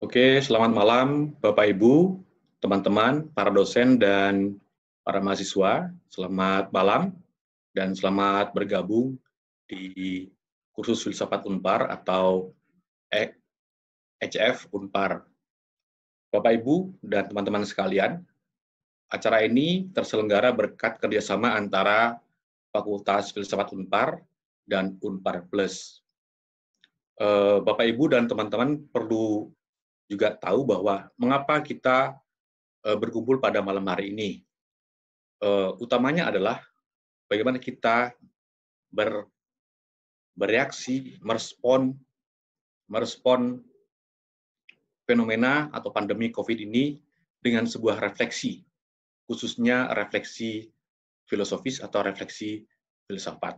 Oke, selamat malam Bapak Ibu, teman-teman, para dosen dan para mahasiswa. Selamat malam dan selamat bergabung di kursus filsafat Unpar atau HF Unpar. Bapak Ibu dan teman-teman sekalian, acara ini terselenggara berkat kerjasama antara Fakultas Filsafat Unpar dan Unpar Plus. Bapak Ibu dan teman-teman perlu juga tahu bahwa mengapa kita berkumpul pada malam hari ini. Utamanya adalah bagaimana kita bereaksi, merespon fenomena atau pandemi COVID ini dengan sebuah refleksi, khususnya refleksi filosofis atau refleksi filsafat.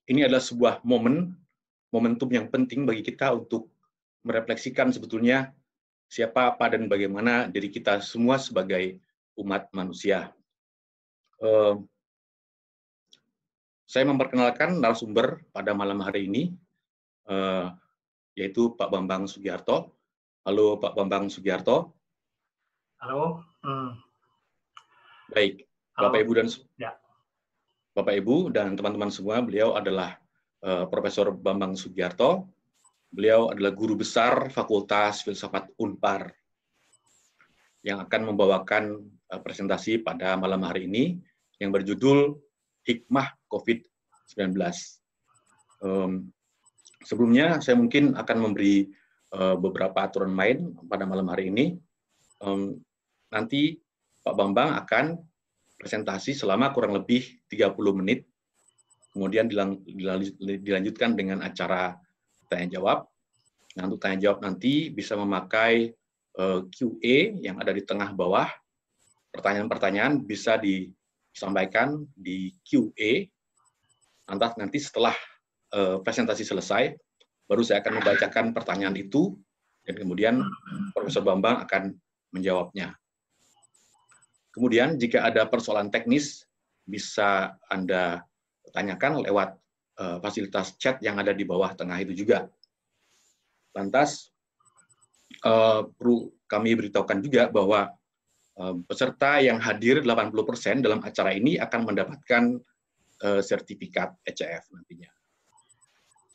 Ini adalah sebuah momentum yang penting bagi kita untuk merefleksikan sebetulnya siapa, apa, dan bagaimana diri kita semua sebagai umat manusia. Saya memperkenalkan narasumber pada malam hari ini, yaitu Pak Bambang Sugiarto. Halo Pak Bambang Sugiarto. Halo. Baik, Halo. Bapak Ibu dan teman-teman semua, beliau adalah Profesor Bambang Sugiarto. Beliau adalah guru besar Fakultas Filsafat Unpar yang akan membawakan presentasi pada malam hari ini yang berjudul Hikmah COVID-19. Sebelumnya, saya mungkin akan memberi beberapa aturan main pada malam hari ini. Nanti Pak Bambang akan presentasi selama kurang lebih 30 menit, kemudian dilanjutkan dengan acara tanya-jawab. Nah, untuk tanya-jawab nanti bisa memakai QA yang ada di tengah bawah. Pertanyaan-pertanyaan bisa disampaikan di QA. Nanti setelah presentasi selesai, baru saya akan membacakan pertanyaan itu, dan kemudian Profesor Bambang akan menjawabnya. Kemudian jika ada persoalan teknis, bisa Anda tanyakan lewat fasilitas chat yang ada di bawah tengah itu juga. Lantas, perlu kami beritahukan juga bahwa peserta yang hadir 80% dalam acara ini akan mendapatkan sertifikat HF nantinya.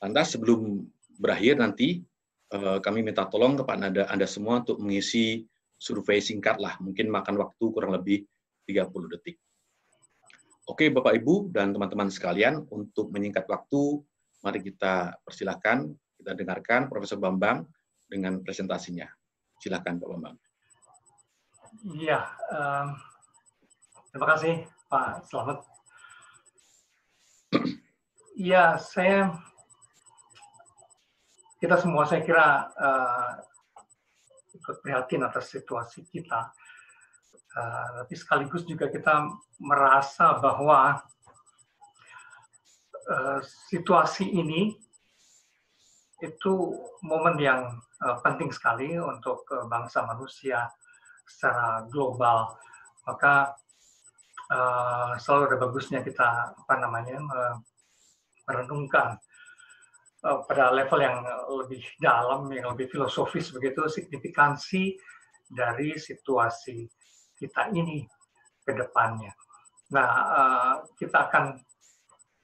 Lantas sebelum berakhir nanti, kami minta tolong kepada Anda semua untuk mengisi survei singkat lah, mungkin makan waktu kurang lebih 30 detik. Oke, Bapak Ibu dan teman-teman sekalian, untuk menyingkat waktu, mari kita persilahkan, kita dengarkan Profesor Bambang dengan presentasinya. Silakan Pak Bambang. Iya, terima kasih Pak Slamet. Iya, kita semua saya kira ikut prihatin atas situasi kita. Tapi sekaligus juga kita merasa bahwa situasi ini itu momen yang penting sekali untuk bangsa manusia secara global. Maka selalu ada bagusnya kita merenungkan pada level yang lebih dalam, yang lebih filosofis begitu, signifikansi dari situasi kita ini ke depannya. Nah, kita akan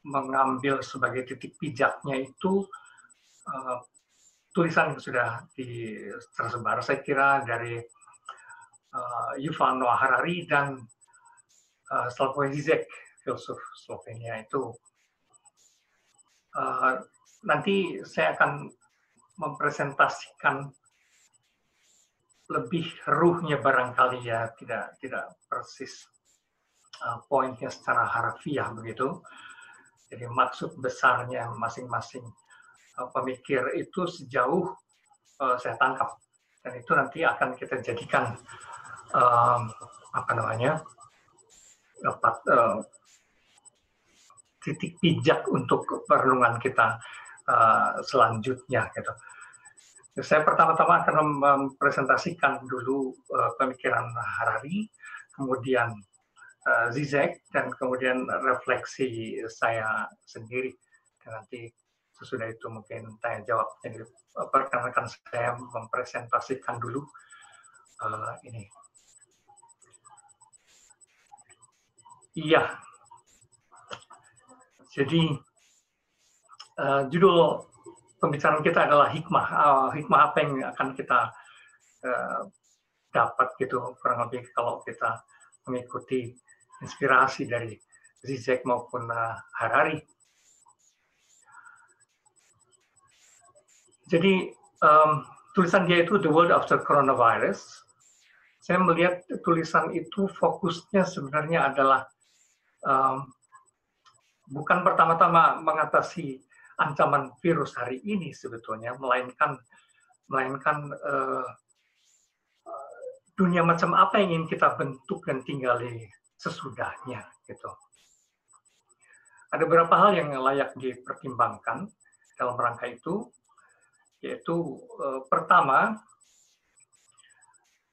mengambil sebagai titik pijaknya itu tulisan yang sudah tersebar, saya kira dari Yuval Noah Harari dan Slavoj Zizek, filsuf Slovenia itu. Nanti saya akan mempresentasikan lebih ruhnya barangkali ya, tidak persis poinnya secara harfiah begitu. Jadi maksud besarnya masing-masing pemikir itu sejauh saya tangkap, dan itu nanti akan kita jadikan titik pijak untuk perenungan kita selanjutnya gitu. Saya pertama-tama akan mempresentasikan dulu pemikiran Harari, kemudian Zizek, dan kemudian refleksi saya sendiri. Dan nanti Sesudah itu mungkin tanya jawab. Jadi perkenalkan saya mempresentasikan dulu ini. Iya. Jadi judul pembicaraan kita adalah hikmah. Hikmah apa yang akan kita dapat gitu, kurang lebih kalau kita mengikuti inspirasi dari Zizek maupun Harari. Jadi tulisan dia itu The World After Coronavirus. Saya melihat tulisan itu fokusnya sebenarnya adalah bukan pertama-tama mengatasi ancaman virus hari ini sebetulnya, melainkan dunia macam apa yang ingin kita bentuk dan tinggali sesudahnya gitu. Ada beberapa hal yang layak dipertimbangkan dalam rangka itu, yaitu pertama,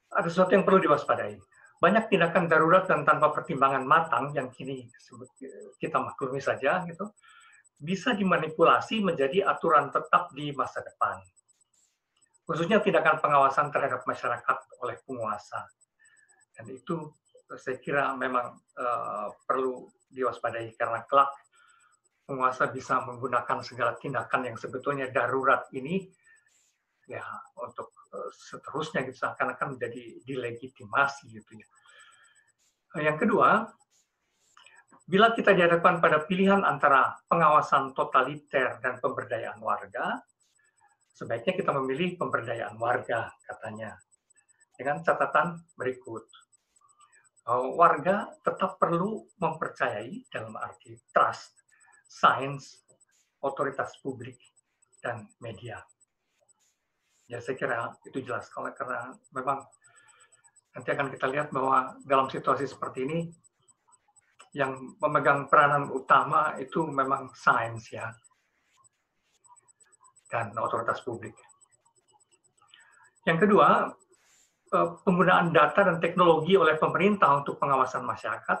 ada sesuatu yang perlu diwaspadai. Banyak tindakan darurat dan tanpa pertimbangan matang yang kini kita maklumi saja gitu, bisa dimanipulasi menjadi aturan tetap di masa depan. Khususnya tindakan pengawasan terhadap masyarakat oleh penguasa. Dan itu saya kira memang perlu diwaspadai karena kelak penguasa bisa menggunakan segala tindakan yang sebetulnya darurat ini ya untuk seterusnya gitu, seakan-akan menjadi dilegitimasi gitu ya. Yang kedua, bila kita dihadapkan pada pilihan antara pengawasan totaliter dan pemberdayaan warga, sebaiknya kita memilih pemberdayaan warga, katanya. Dengan catatan berikut. Warga tetap perlu mempercayai dalam arti trust, sains, otoritas publik, dan media. Ya saya kira itu jelas, karena memang nanti akan kita lihat bahwa dalam situasi seperti ini, yang memegang peranan utama itu memang sains ya, dan otoritas publik. Yang kedua, penggunaan data dan teknologi oleh pemerintah untuk pengawasan masyarakat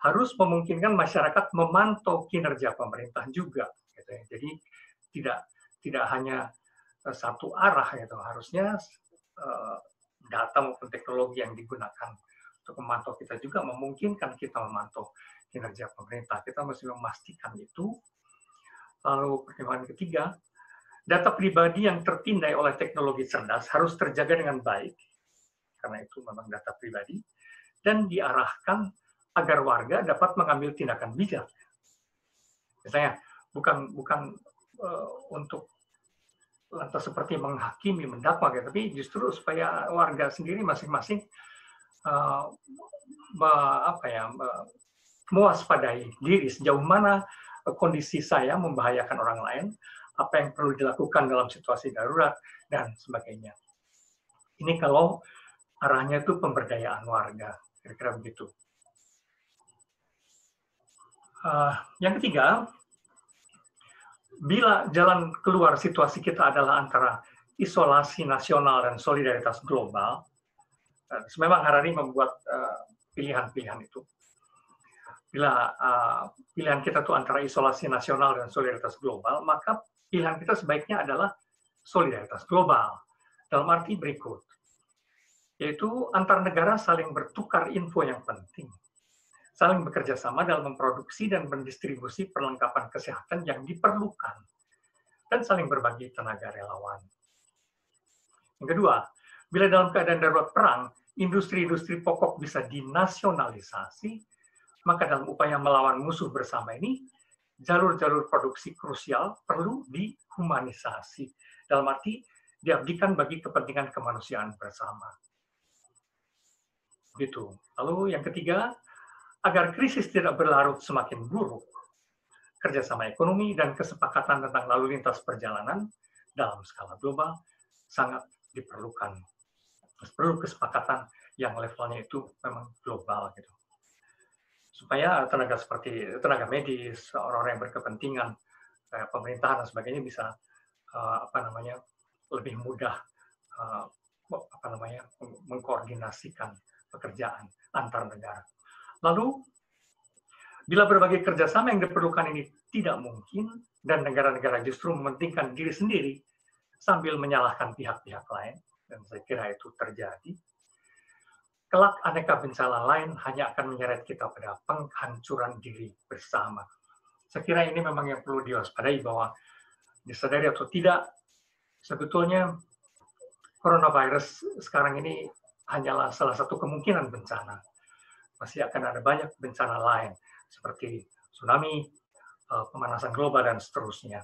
harus memungkinkan masyarakat memantau kinerja pemerintah juga. Gitu ya. Jadi tidak hanya satu arah, gitu. Harusnya data maupun teknologi yang digunakan untuk memantau kita juga memungkinkan kita memantau kinerja pemerintah. Kita mesti memastikan itu. Lalu pertimbangan ketiga, data pribadi yang tertindai oleh teknologi cerdas harus terjaga dengan baik, karena itu memang data pribadi, dan diarahkan agar warga dapat mengambil tindakan bijak. Misalnya, bukan untuk lantas seperti menghakimi, mendakwa, tapi justru supaya warga sendiri masing-masing mewaspadai diri sejauh mana kondisi saya membahayakan orang lain, apa yang perlu dilakukan dalam situasi darurat, dan sebagainya. Ini kalau arahnya itu pemberdayaan warga, kira-kira begitu. Yang ketiga, bila jalan keluar situasi kita adalah antara isolasi nasional dan solidaritas global, memang Harari membuat pilihan-pilihan itu. Bila pilihan kita itu antara isolasi nasional dan solidaritas global, maka pilihan kita sebaiknya adalah solidaritas global. Dalam arti berikut, yaitu antar negara saling bertukar info yang penting, saling bekerja sama dalam memproduksi dan mendistribusi perlengkapan kesehatan yang diperlukan, dan saling berbagi tenaga relawan. Yang kedua, bila dalam keadaan darurat perang, industri-industri pokok bisa dinasionalisasi, maka dalam upaya melawan musuh bersama ini, jalur-jalur produksi krusial perlu dihumanisasi, dalam arti diabdikan bagi kepentingan kemanusiaan bersama. Gitu. Lalu yang ketiga, agar krisis tidak berlarut semakin buruk, kerjasama ekonomi dan kesepakatan tentang lalu lintas perjalanan dalam skala global sangat diperlukan. Perlu kesepakatan yang levelnya itu memang global, gitu. Supaya tenaga medis, orang-orang yang berkepentingan, pemerintahan dan sebagainya bisa lebih mudah mengkoordinasikan pekerjaan antar negara. Lalu, bila berbagai kerjasama yang diperlukan ini tidak mungkin, dan negara-negara justru mementingkan diri sendiri sambil menyalahkan pihak-pihak lain, dan saya kira itu terjadi, kelak aneka bencana lain hanya akan menyeret kita pada penghancuran diri bersama. Saya kira ini memang yang perlu diwaspadai, bahwa disadari atau tidak, sebetulnya coronavirus sekarang ini hanyalah salah satu kemungkinan bencana. Masih akan ada banyak bencana lain, seperti tsunami, pemanasan global, dan seterusnya.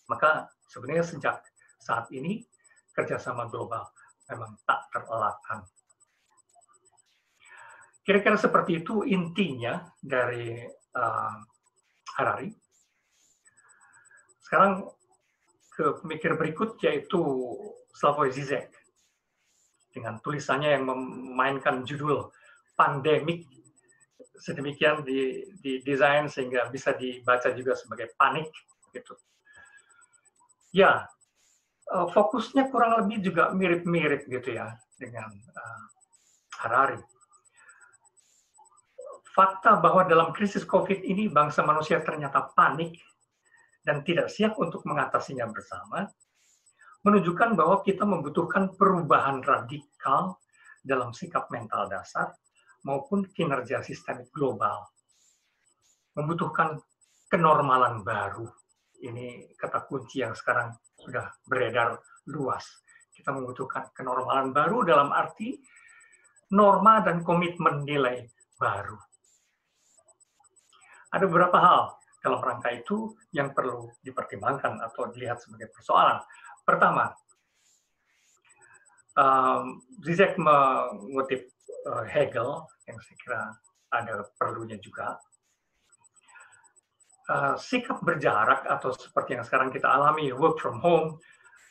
Maka sebenarnya sejak saat ini, kerjasama global memang tak terelakkan. Kira-kira seperti itu intinya dari Harari. Sekarang ke pemikir berikut, yaitu Slavoj Žižek, dengan tulisannya yang memainkan judul Pandemik, sedemikian didesain sehingga bisa dibaca juga sebagai panik, gitu. Ya, fokusnya kurang lebih juga mirip-mirip gitu ya dengan Harari. Fakta bahwa dalam krisis COVID ini bangsa manusia ternyata panik dan tidak siap untuk mengatasinya bersama, menunjukkan bahwa kita membutuhkan perubahan radikal dalam sikap mental dasar maupun kinerja sistemik global. Membutuhkan kenormalan baru. Ini kata kunci yang sekarang sudah beredar luas. Kita membutuhkan kenormalan baru dalam arti norma dan komitmen nilai baru. Ada beberapa hal dalam rangka itu yang perlu dipertimbangkan atau dilihat sebagai persoalan. Pertama, Zizek mengutip Hegel, yang saya kira ada perlunya juga. Sikap berjarak atau seperti yang sekarang kita alami, work from home,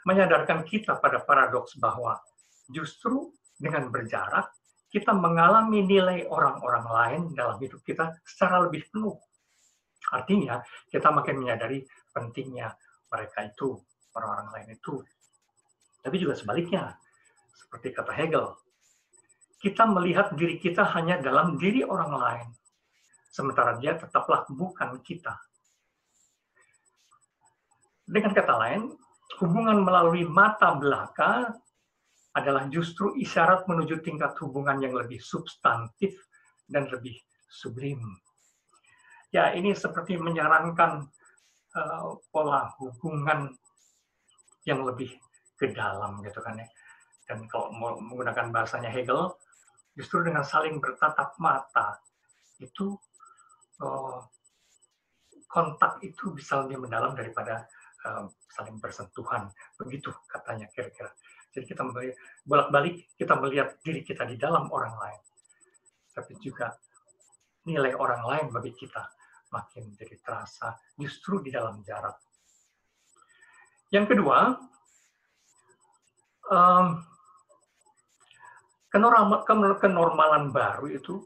menyadarkan kita pada paradoks bahwa justru dengan berjarak, kita mengalami nilai orang-orang lain dalam hidup kita secara lebih penuh. Artinya, kita makin menyadari pentingnya mereka itu, orang-orang lain itu. Tapi juga sebaliknya, seperti kata Hegel, kita melihat diri kita hanya dalam diri orang lain, sementara dia tetaplah bukan kita. Dengan kata lain, hubungan melalui mata belaka adalah justru isyarat menuju tingkat hubungan yang lebih substantif dan lebih sublim. Ya, ini seperti menyarankan pola hubungan yang lebih ke dalam, gitu kan ya. Dan kalau mau menggunakan bahasanya Hegel, justru dengan saling bertatap mata itu kontak itu bisa lebih mendalam daripada saling bersentuhan, begitu katanya kira-kira. Jadi kita bolak-balik kita melihat diri kita di dalam orang lain, tapi juga nilai orang lain bagi kita makin jadi terasa justru di dalam jarak. Yang kedua, kenormalan baru itu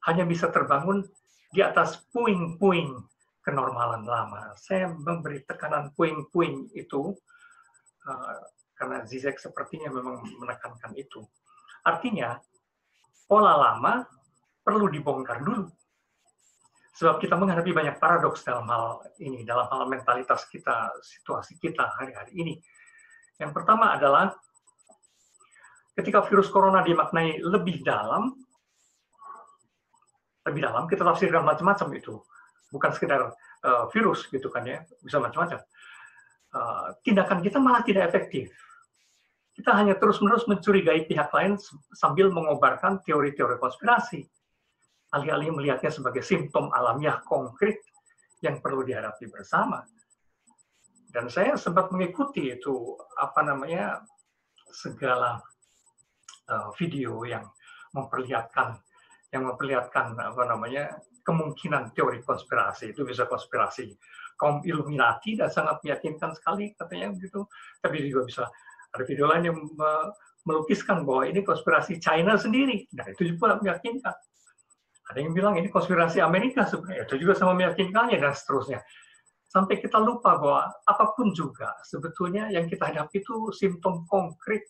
hanya bisa terbangun di atas puing-puing kenormalan lama. Saya memberi tekanan puing-puing itu karena Zizek sepertinya memang menekankan itu. Artinya, pola lama perlu dibongkar dulu. Sebab kita menghadapi banyak paradoks dalam hal ini, dalam hal mentalitas kita, situasi kita hari-hari ini. Yang pertama adalah ketika virus corona dimaknai lebih dalam, kita tafsirkan macam-macam itu. Bukan sekedar virus gitu kan ya, bisa macam-macam. Tindakan kita malah tidak efektif. Kita hanya terus-menerus mencurigai pihak lain sambil mengobarkan teori-teori konspirasi. Alih-alih melihatnya sebagai simptom alamiah konkret yang perlu dihadapi bersama. Dan saya sempat mengikuti itu segala video yang memperlihatkan kemungkinan teori konspirasi. Itu bisa konspirasi kaum Illuminati dan sangat meyakinkan sekali katanya begitu. Tapi juga bisa ada video lain yang melukiskan bahwa ini konspirasi China sendiri. Nah, itu juga meyakinkan. Ada yang bilang ini konspirasi Amerika sebenarnya, itu juga sama meyakinkannya, dan seterusnya. Sampai kita lupa bahwa apapun juga, sebetulnya yang kita hadapi itu simptom konkret,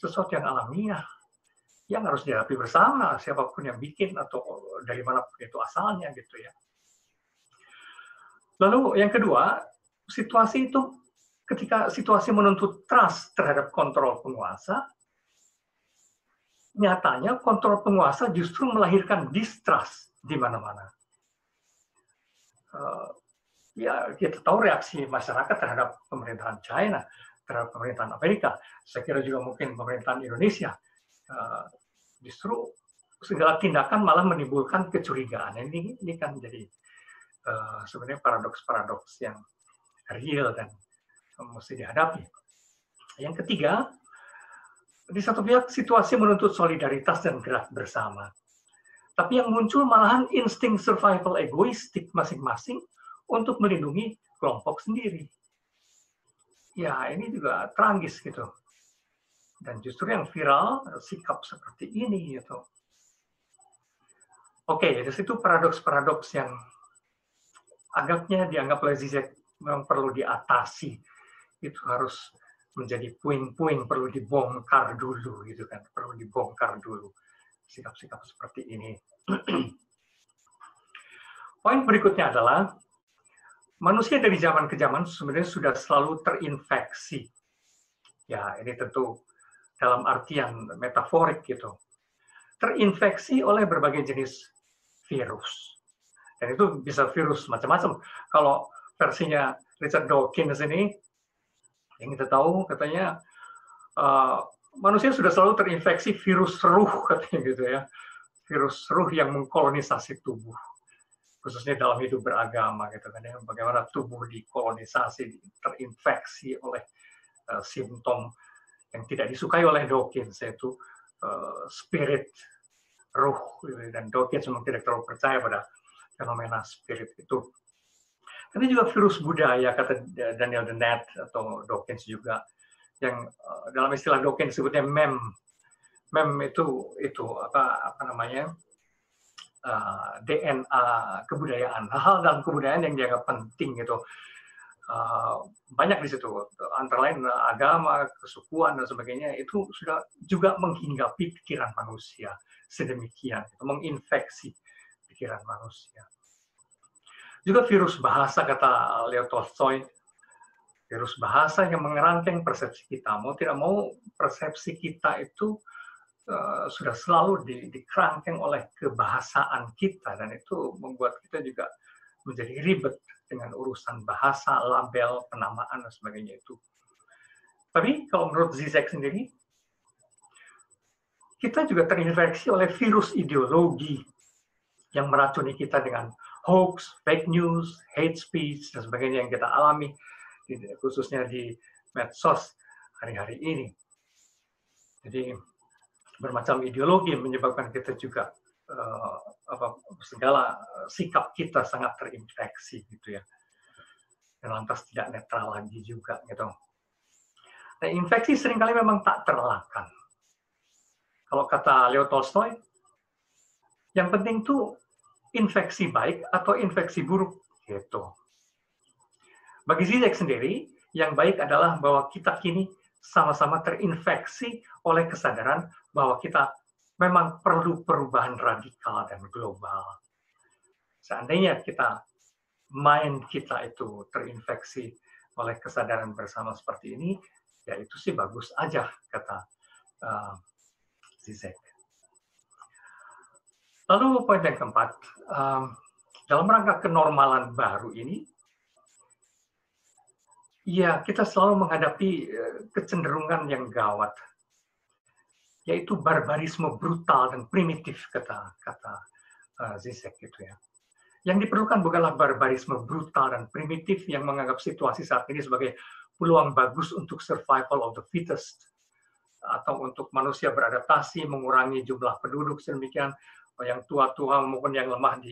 sesuatu yang alamiah, yang harus dihadapi bersama, siapapun yang bikin, atau dari manapun itu asalnya, gitu ya. Lalu yang kedua, situasi itu ketika situasi menuntut trust terhadap kontrol penguasa, nyatanya kontrol penguasa justru melahirkan distrust di mana-mana. Ya, kita tahu reaksi masyarakat terhadap pemerintahan China, terhadap pemerintahan Amerika. Saya kira juga mungkin pemerintahan Indonesia. Justru segala tindakan malah menimbulkan kecurigaan. Ini kan jadi sebenarnya paradoks-paradoks yang real dan mesti dihadapi. Yang ketiga, di satu pihak situasi menuntut solidaritas dan gerak bersama. Tapi yang muncul malahan insting survival egoistik masing-masing untuk melindungi kelompok sendiri. Ya, ini juga tragis gitu. Dan justru yang viral sikap seperti ini gitu. Oke, dari situ paradoks-paradoks yang agaknya dianggap oleh Zizek memang perlu diatasi. Itu harus menjadi puing-puing, perlu dibongkar dulu gitu kan, perlu dibongkar dulu sikap-sikap seperti ini. Poin berikutnya adalah manusia dari zaman ke zaman sebenarnya sudah selalu terinfeksi. Ya, ini tentu dalam artian metaforik gitu. Terinfeksi oleh berbagai jenis virus. Dan itu bisa virus macam-macam. Kalau versinya Richard Dawkins ini, yang kita tahu katanya manusia sudah selalu terinfeksi virus ruh katanya gitu ya, virus ruh yang mengkolonisasi tubuh, khususnya dalam hidup beragama gitu kan ya, bagaimana tubuh dikolonisasi, terinfeksi oleh simptom yang tidak disukai oleh Dawkins, yaitu spirit ruh, dan Dawkins memang tidak terlalu percaya pada fenomena spirit itu. Tapi juga virus budaya, kata Daniel Dennett atau Dawkins juga, yang dalam istilah Dawkins disebutnya mem. Mem itu apa namanya, DNA kebudayaan, hal-hal dalam kebudayaan yang dianggap penting gitu. Banyak di situ, antara lain agama, kesukuan dan sebagainya, itu sudah juga menghinggapi pikiran manusia sedemikian, menginfeksi pikiran manusia. Juga virus bahasa, kata Leo Tolstoy, virus bahasa yang mengerangkeng persepsi kita. Mau tidak mau, persepsi kita itu sudah selalu dikerangkeng oleh kebahasaan kita, dan itu membuat kita juga menjadi ribet dengan urusan bahasa, label, penamaan, dan sebagainya itu. Tapi kalau menurut Zizek sendiri, kita juga terinfeksi oleh virus ideologi yang meracuni kita dengan hoax, fake news, hate speech, dan sebagainya yang kita alami, khususnya di medsos hari-hari ini. Jadi bermacam ideologi menyebabkan kita juga segala sikap kita sangat terinfeksi gitu ya, dan lantas tidak netral lagi juga gitu. Nah, infeksi seringkali memang tak terelakkan. Kalau kata Leo Tolstoy, yang penting tuh infeksi baik atau infeksi buruk gitu. Bagi Zizek sendiri, yang baik adalah bahwa kita kini sama-sama terinfeksi oleh kesadaran bahwa kita memang perlu perubahan radikal dan global. Seandainya mind kita itu terinfeksi oleh kesadaran bersama seperti ini, ya itu sih bagus aja, kata Zizek. Lalu poin yang keempat, dalam rangka kenormalan baru ini, ya kita selalu menghadapi kecenderungan yang gawat, yaitu barbarisme brutal dan primitif, kata Zizek gitu ya. Yang diperlukan bukanlah barbarisme brutal dan primitif yang menganggap situasi saat ini sebagai peluang bagus untuk survival of the fittest, atau untuk manusia beradaptasi, mengurangi jumlah penduduk sedemikian, yang tua-tua maupun yang lemah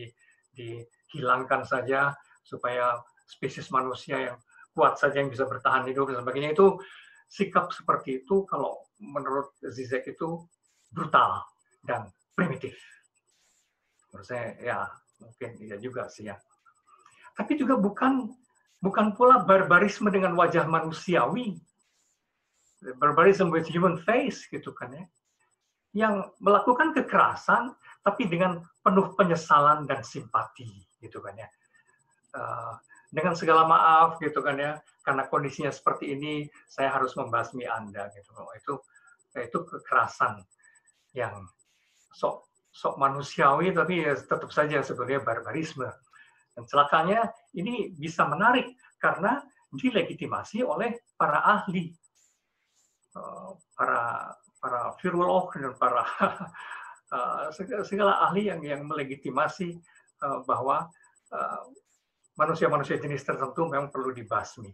dihilangkan saja, supaya spesies manusia yang kuat saja yang bisa bertahan hidup dan sebagainya. Itu sikap seperti itu kalau menurut Zizek itu brutal dan primitif. Menurut saya ya mungkin iya juga sih ya. Tapi juga bukan pula barbarisme dengan wajah manusiawi, barbarism with human face gitu kan ya, yang melakukan kekerasan tapi dengan penuh penyesalan dan simpati gitu kan ya. dengan segala maaf gitu kan ya, karena kondisinya seperti ini saya harus membasmi Anda gitu. Itu kekerasan yang sok manusiawi, tapi ya tetap saja sebenarnya barbarisme. Dan celakanya ini bisa menarik karena dilegitimasi oleh para ahli, para virolog dan para segala ahli yang melegitimasi bahwa manusia-manusia jenis tertentu memang perlu dibasmi.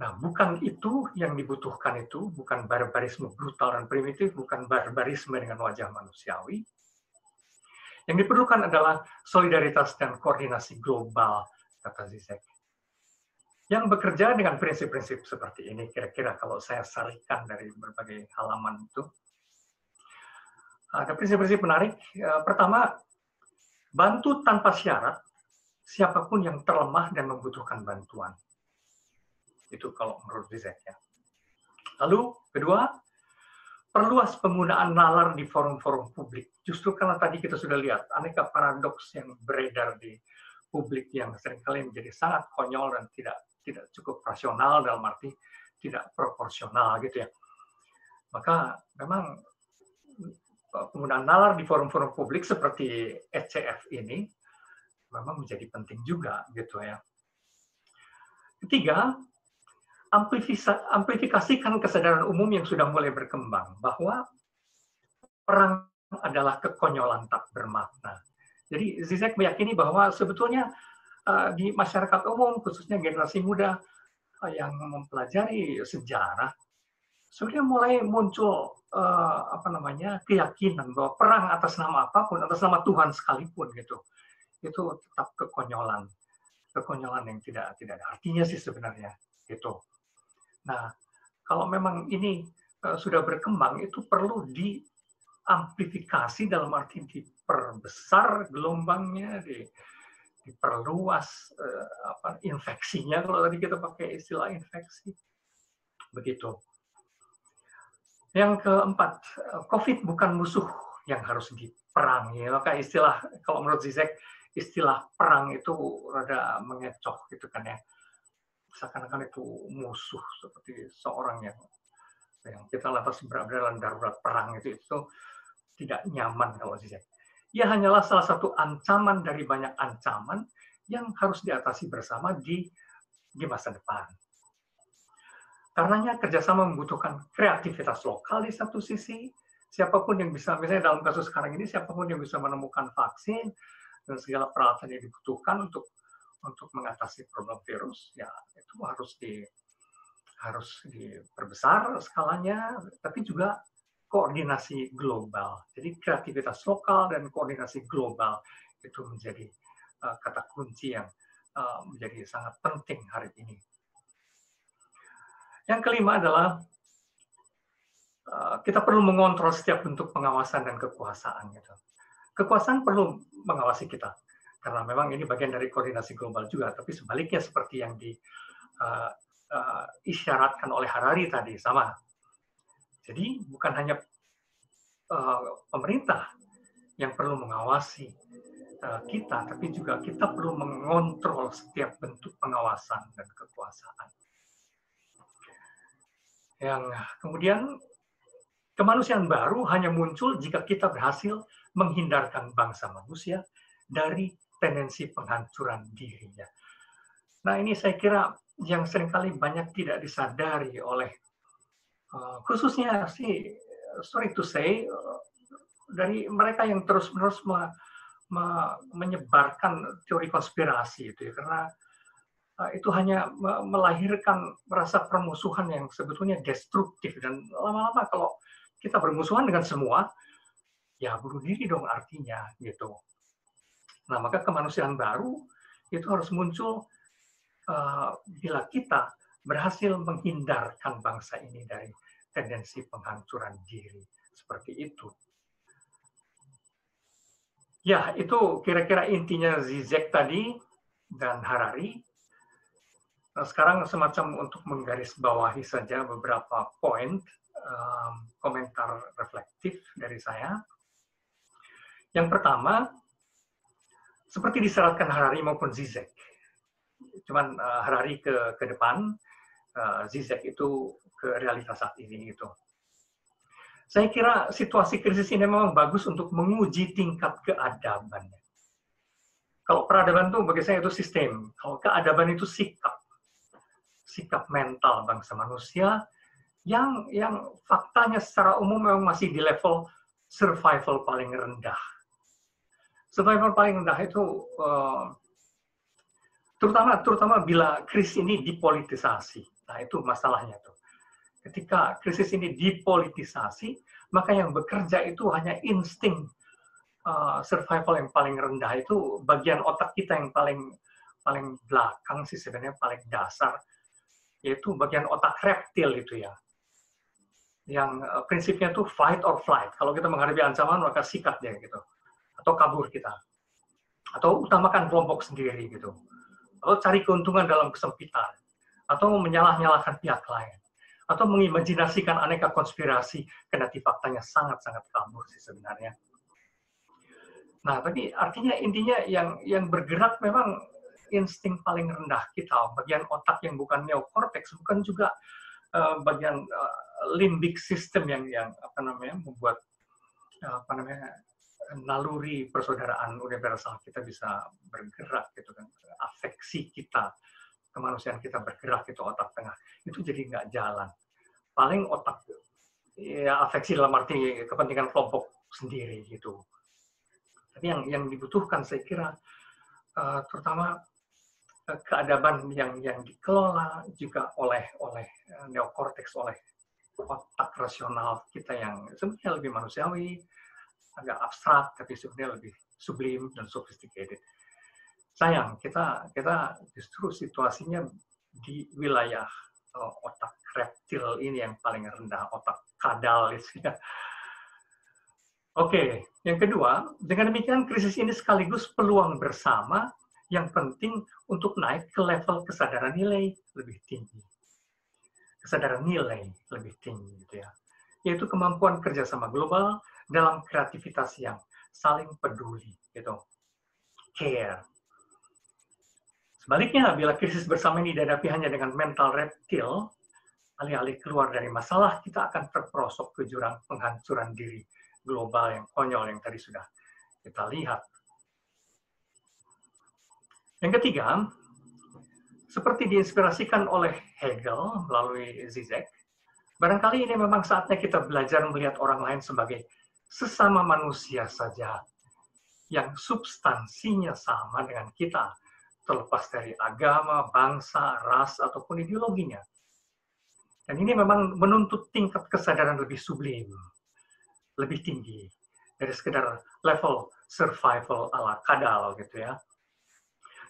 Nah, bukan itu yang dibutuhkan, itu bukan barbarisme brutal dan primitif, bukan barbarisme dengan wajah manusiawi. Yang diperlukan adalah solidaritas dan koordinasi global, kata Zizek, yang bekerja dengan prinsip-prinsip seperti ini, kira-kira kalau saya sarikan dari berbagai halaman itu. Ada prinsip-prinsip menarik. Pertama, bantu tanpa syarat siapapun yang terlemah dan membutuhkan bantuan. Itu kalau menurut Zizek ya. Lalu, kedua, perluas penggunaan nalar di forum-forum publik. Justru karena tadi kita sudah lihat aneka paradoks yang beredar di publik yang seringkali menjadi sangat konyol dan tidak cukup rasional, dalam arti tidak proporsional gitu ya. Maka memang penggunaan nalar di forum-forum publik seperti ECF ini memang menjadi penting juga gitu ya. Ketiga, amplifikasikan kesadaran umum yang sudah mulai berkembang bahwa perang adalah kekonyolan tak bermakna. Jadi Zizek meyakini bahwa sebetulnya di masyarakat umum, khususnya generasi muda yang mempelajari sejarah, sudah mulai muncul keyakinan bahwa perang atas nama apapun, atas nama Tuhan sekalipun gitu, itu tetap kekonyolan yang tidak ada artinya sih sebenarnya gitu. Nah, kalau memang ini sudah berkembang, itu perlu diamplifikasi, dalam arti diperbesar gelombangnya, diperluas infeksinya, kalau tadi kita pakai istilah infeksi. Begitu. Yang keempat, COVID bukan musuh yang harus diperangi. Maka kalau menurut Zizek, istilah perang itu rada mengecoh gitu kan ya. Seakan-akan itu musuh, seperti seorang yang kita lantas berada dalam darurat perang, itu tidak nyaman kalau Zizek. Ia hanyalah salah satu ancaman dari banyak ancaman yang harus diatasi bersama di masa depan. Karenanya kerjasama membutuhkan kreativitas lokal di satu sisi. Siapapun yang bisa, misalnya dalam kasus sekarang ini, siapapun yang bisa menemukan vaksin dan segala peralatan yang dibutuhkan untuk mengatasi problem virus, ya itu harus diperbesar skalanya, tapi juga koordinasi global. Jadi kreativitas lokal dan koordinasi global itu menjadi kata kunci yang menjadi sangat penting hari ini. Yang kelima adalah kita perlu mengontrol setiap bentuk pengawasan dan kekuasaan. Gitu. Kekuasaan perlu mengawasi kita, karena memang ini bagian dari koordinasi global juga. Tapi sebaliknya seperti yang diisyaratkan oleh Harari tadi, sama. Jadi bukan hanya pemerintah yang perlu mengawasi kita, tapi juga kita perlu mengontrol setiap bentuk pengawasan dan kekuasaan. Yang kemudian, kemanusiaan baru hanya muncul jika kita berhasil menghindarkan bangsa manusia dari tendensi penghancuran dirinya. Nah, ini saya kira yang seringkali banyak tidak disadari oleh, khususnya sih, sorry to say, dari mereka yang terus-menerus menyebarkan teori konspirasi itu ya, karena itu hanya melahirkan rasa permusuhan yang sebetulnya destruktif, dan lama-lama kalau kita bermusuhan dengan semua, ya bunuh diri dong artinya gitu. Nah, maka kemanusiaan baru itu harus muncul bila kita berhasil menghindarkan bangsa ini dari tendensi penghancuran diri seperti itu. Ya, itu kira-kira intinya Zizek tadi dan Harari. Nah, sekarang semacam untuk menggarisbawahi saja beberapa poin komentar reflektif dari saya. Yang pertama, seperti disyaratkan Harari maupun Zizek, cuman hari ke depan Zizek itu ke realitas saat ini gitu. Saya kira situasi krisis ini memang bagus untuk menguji tingkat keadaban. Kalau peradaban itu bagi saya itu sistem, kalau keadaban itu sikap mental bangsa manusia yang faktanya secara umum memang masih di level survival paling rendah. Survival paling rendah itu terutama bila krisis ini dipolitisasi. Nah, itu masalahnya tuh. Ketika krisis ini dipolitisasi, maka yang bekerja itu hanya insting survival yang paling rendah, itu bagian otak kita yang paling belakang sih sebenarnya, paling dasar, yaitu bagian otak reptil itu ya. Yang prinsipnya itu fight or flight. Kalau kita menghadapi ancaman maka sikat dia gitu. Atau kabur kita. Atau utamakan kelompok sendiri gitu. Atau cari keuntungan dalam kesempitan. Atau menyalah-nyalahkan pihak lain. Atau mengimajinasikan aneka konspirasi, kendati faktanya sangat-sangat kabur sih sebenarnya. Nah, tapi artinya intinya yang bergerak memang insting paling rendah kita, bagian otak yang bukan neokorteks, bukan juga bagian limbic system yang membuat naluri persaudaraan universal kita bisa bergerak gitu kan, afeksi kita, kemanusiaan kita bergerak itu otak tengah itu jadi nggak jalan. Paling otak ya afeksi dalam arti kepentingan kelompok sendiri gitu. Tapi yang dibutuhkan saya kira terutama keadaban yang dikelola juga oleh neokorteks, oleh otak rasional kita yang sebenarnya lebih manusiawi, agak abstrak tapi sebenarnya lebih sublim dan sophisticated. Sayang kita justru situasinya di wilayah otak reptil ini yang paling rendah, otak kadal itu ya. Oke, yang kedua, dengan demikian krisis ini sekaligus peluang bersama yang penting untuk naik ke level kesadaran nilai lebih tinggi. Kesadaran nilai lebih tinggi gitu ya. Yaitu kemampuan kerjasama global dalam kreativitas yang saling peduli gitu. Care. Sebaliknya, bila krisis bersama ini dihadapi hanya dengan mental reptil, alih-alih keluar dari masalah, kita akan terperosok ke jurang penghancuran diri global yang konyol yang tadi sudah kita lihat. Yang ketiga, seperti diinspirasikan oleh Hegel melalui Zizek, barangkali ini memang saatnya kita belajar melihat orang lain sebagai sesama manusia saja, yang substansinya sama dengan kita, terlepas dari agama, bangsa, ras, ataupun ideologinya. Dan ini memang menuntut tingkat kesadaran lebih sublim, lebih tinggi dari sekedar level survival ala kadal gitu ya.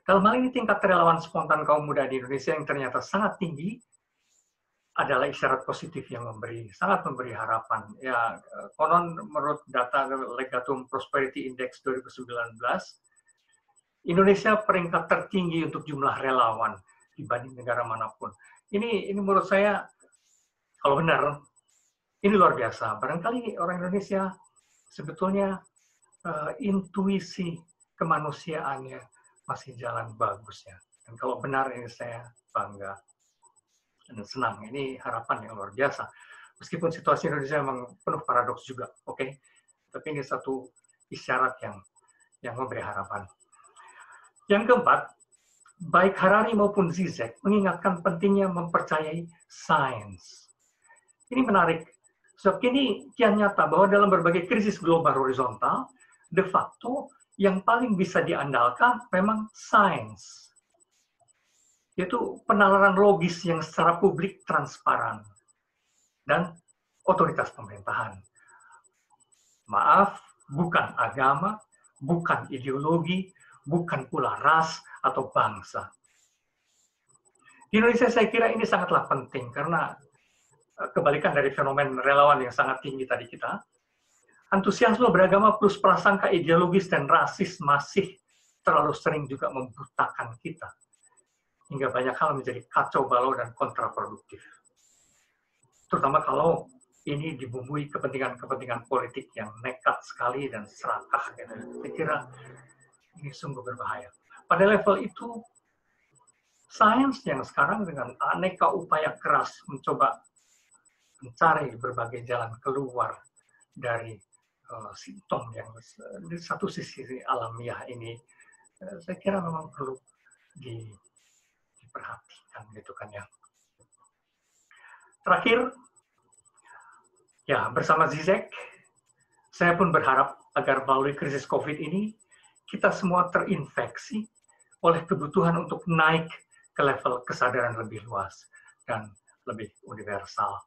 Dalam hal ini tingkat relawan spontan kaum muda di Indonesia yang ternyata sangat tinggi adalah isyarat positif yang sangat memberi harapan. Ya, konon menurut data Legatum Prosperity Index 2019, Indonesia peringkat tertinggi untuk jumlah relawan dibanding negara manapun. Ini menurut saya kalau benar ini luar biasa. Barangkali orang Indonesia sebetulnya intuisi kemanusiaannya masih jalan bagus ya. Dan kalau benar ini saya bangga dan senang. Ini harapan yang luar biasa. Meskipun situasi Indonesia memang penuh paradoks juga, oke? Tapi ini satu isyarat yang memberi harapan. Yang keempat, baik Harari maupun Zizek mengingatkan pentingnya mempercayai sains. Ini menarik. Sebab kini kian nyata bahwa dalam berbagai krisis global horizontal, de facto yang paling bisa diandalkan memang sains. Yaitu penalaran logis yang secara publik transparan. Dan otoritas pemerintahan. Maaf, bukan agama, bukan ideologi, bukan pula ras atau bangsa. Di Indonesia saya kira ini sangatlah penting karena kebalikan dari fenomen relawan yang sangat tinggi tadi kita, antusiasme beragama plus prasangka ideologis dan rasis masih terlalu sering juga membutakan kita. Hingga banyak hal menjadi kacau balau dan kontraproduktif. Terutama kalau ini dibumbui kepentingan-kepentingan politik yang nekat sekali dan serakah. Saya kira ini sungguh berbahaya. Pada level itu, sains yang sekarang dengan aneka upaya keras mencoba mencari berbagai jalan keluar dari simptom yang di satu sisi alamiah ini, saya kira memang perlu diperhatikan gitu kan ya. Terakhir, ya bersama Zizek, saya pun berharap agar melalui krisis COVID ini kita semua terinfeksi oleh kebutuhan untuk naik ke level kesadaran lebih luas dan lebih universal.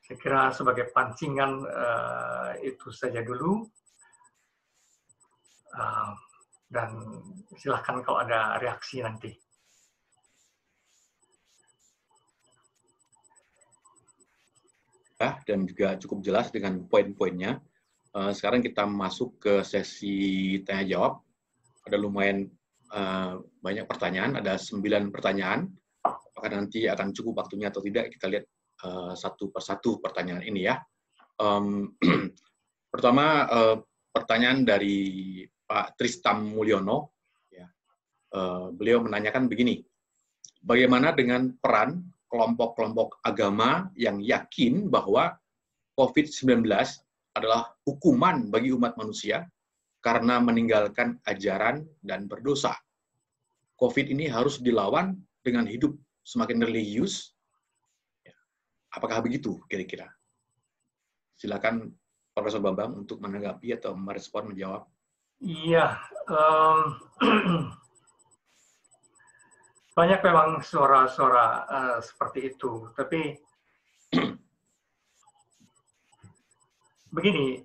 Saya kira sebagai pancingan itu saja dulu, dan silakan kalau ada reaksi nanti. Dan juga cukup jelas dengan poin-poinnya. Sekarang kita masuk ke sesi tanya-jawab. Ada lumayan banyak pertanyaan, ada 9 pertanyaan. Apakah nanti akan cukup waktunya atau tidak, kita lihat satu persatu pertanyaan ini ya. Pertama, pertanyaan dari Pak Tristam Mulyono. Ya. Beliau menanyakan begini, bagaimana dengan peran kelompok-kelompok agama yang yakin bahwa COVID-19 adalah hukuman bagi umat manusia karena meninggalkan ajaran dan berdosa. COVID ini harus dilawan dengan hidup semakin religius. Apakah begitu kira-kira? Silakan Profesor Bambang untuk menanggapi atau merespon, menjawab. Iya, banyak memang suara-suara seperti itu, tapi begini,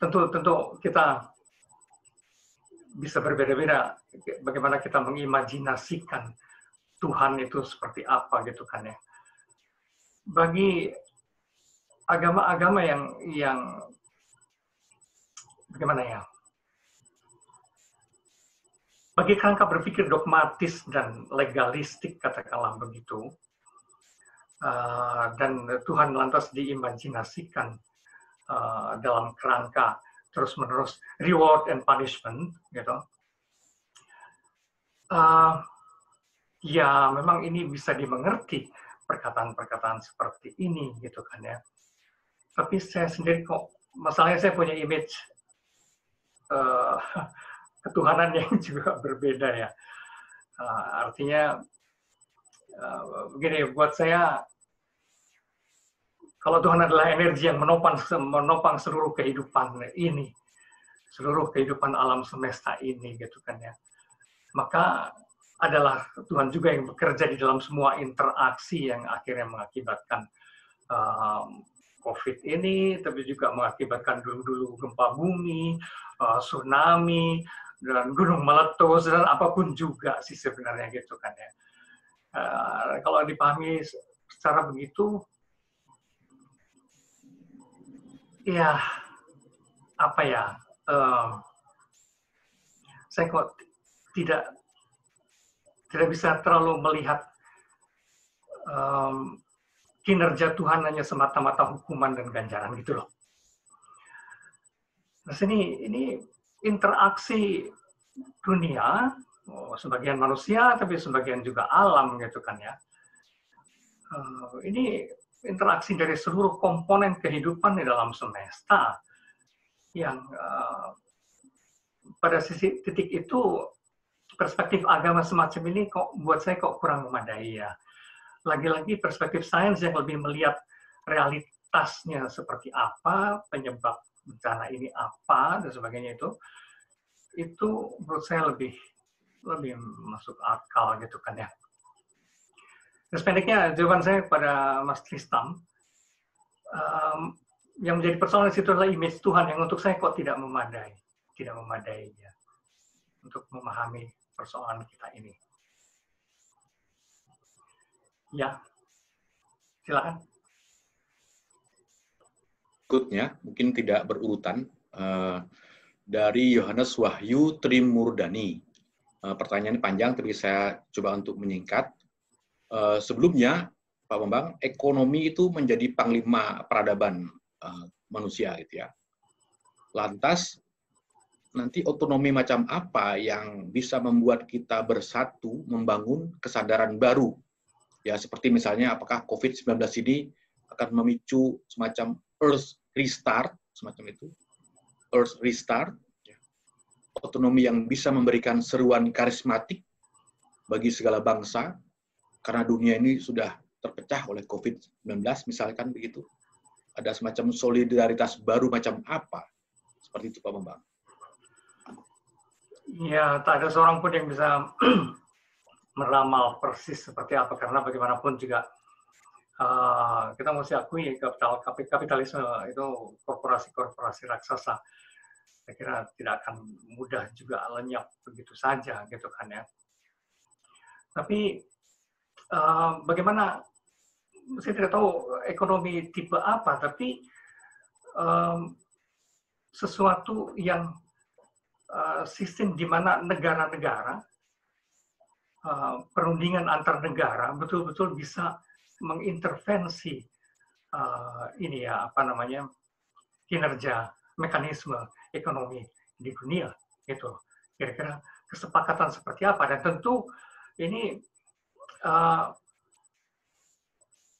tentu kita bisa berbeda-beda bagaimana kita mengimajinasikan Tuhan itu seperti apa gitu kan ya. Bagi agama-agama yang bagaimana ya? Bagi kerangka berpikir dogmatis dan legalistik, katakanlah begitu, dan Tuhan lantas diimajinasikan dalam kerangka terus-menerus reward and punishment, gitu. Ya, memang ini bisa dimengerti perkataan-perkataan seperti ini, gitu kan ya. Tapi saya sendiri kok, masalahnya saya punya image ketuhanan yang juga berbeda ya. Artinya begini, buat saya kalau Tuhan adalah energi yang menopang seluruh kehidupan ini, seluruh kehidupan alam semesta ini, gitu kan ya. Maka adalah Tuhan juga yang bekerja di dalam semua interaksi yang akhirnya mengakibatkan COVID ini, tapi juga mengakibatkan dulu gempa bumi, tsunami, dan gunung meletus, dan apapun juga sih sebenarnya gitu kan ya. Kalau dipahami secara begitu, ya apa ya, saya kok tidak bisa terlalu melihat kinerja Tuhan hanya semata-mata hukuman dan ganjaran gitu loh. Terus ini interaksi dunia, sebagian manusia tapi sebagian juga alam gitu kan ya. Ini interaksi dari seluruh komponen kehidupan di dalam semesta yang pada sisi titik itu perspektif agama semacam ini kok buat saya kok kurang memadai ya. Lagi-lagi perspektif sains yang lebih melihat realitasnya seperti apa, penyebab bencana ini apa dan sebagainya itu menurut saya lebih masuk akal gitu kan ya. Terus pendeknya jawaban saya kepada Mas Tristam, yang menjadi persoalan di situ adalah image Tuhan yang untuk saya kok tidak memadai ya untuk memahami persoalan kita ini. Ya, silakan. Berikutnya, mungkin tidak berurutan, dari Yohanes Wahyu Trimurdani. Pertanyaan panjang, tapi saya coba untuk menyingkat. Sebelumnya, Pak Bambang, ekonomi itu menjadi panglima peradaban manusia, gitu ya. Lantas, nanti otonomi macam apa yang bisa membuat kita bersatu membangun kesadaran baru. Ya, seperti misalnya apakah COVID-19 ini akan memicu semacam Earth Restart, semacam itu. Earth Restart, otonomi yang bisa memberikan seruan karismatik bagi segala bangsa, karena dunia ini sudah terpecah oleh COVID-19, misalkan begitu. Ada semacam solidaritas baru macam apa? Seperti itu, Pak Bambang. Ya, tak ada seorang pun yang bisa meramal persis seperti apa, karena bagaimanapun juga kita mesti akui kapitalisme itu korporasi-korporasi raksasa. Saya kira tidak akan mudah juga lenyap begitu saja, gitu kan ya. Tapi bagaimana, saya tidak tahu ekonomi tipe apa, tapi sesuatu yang sistem di mana negara-negara, perundingan antar negara betul-betul bisa mengintervensi ini ya, apa namanya, kinerja mekanisme ekonomi di dunia, gitu. Kira-kira kesepakatan seperti apa, dan tentu ini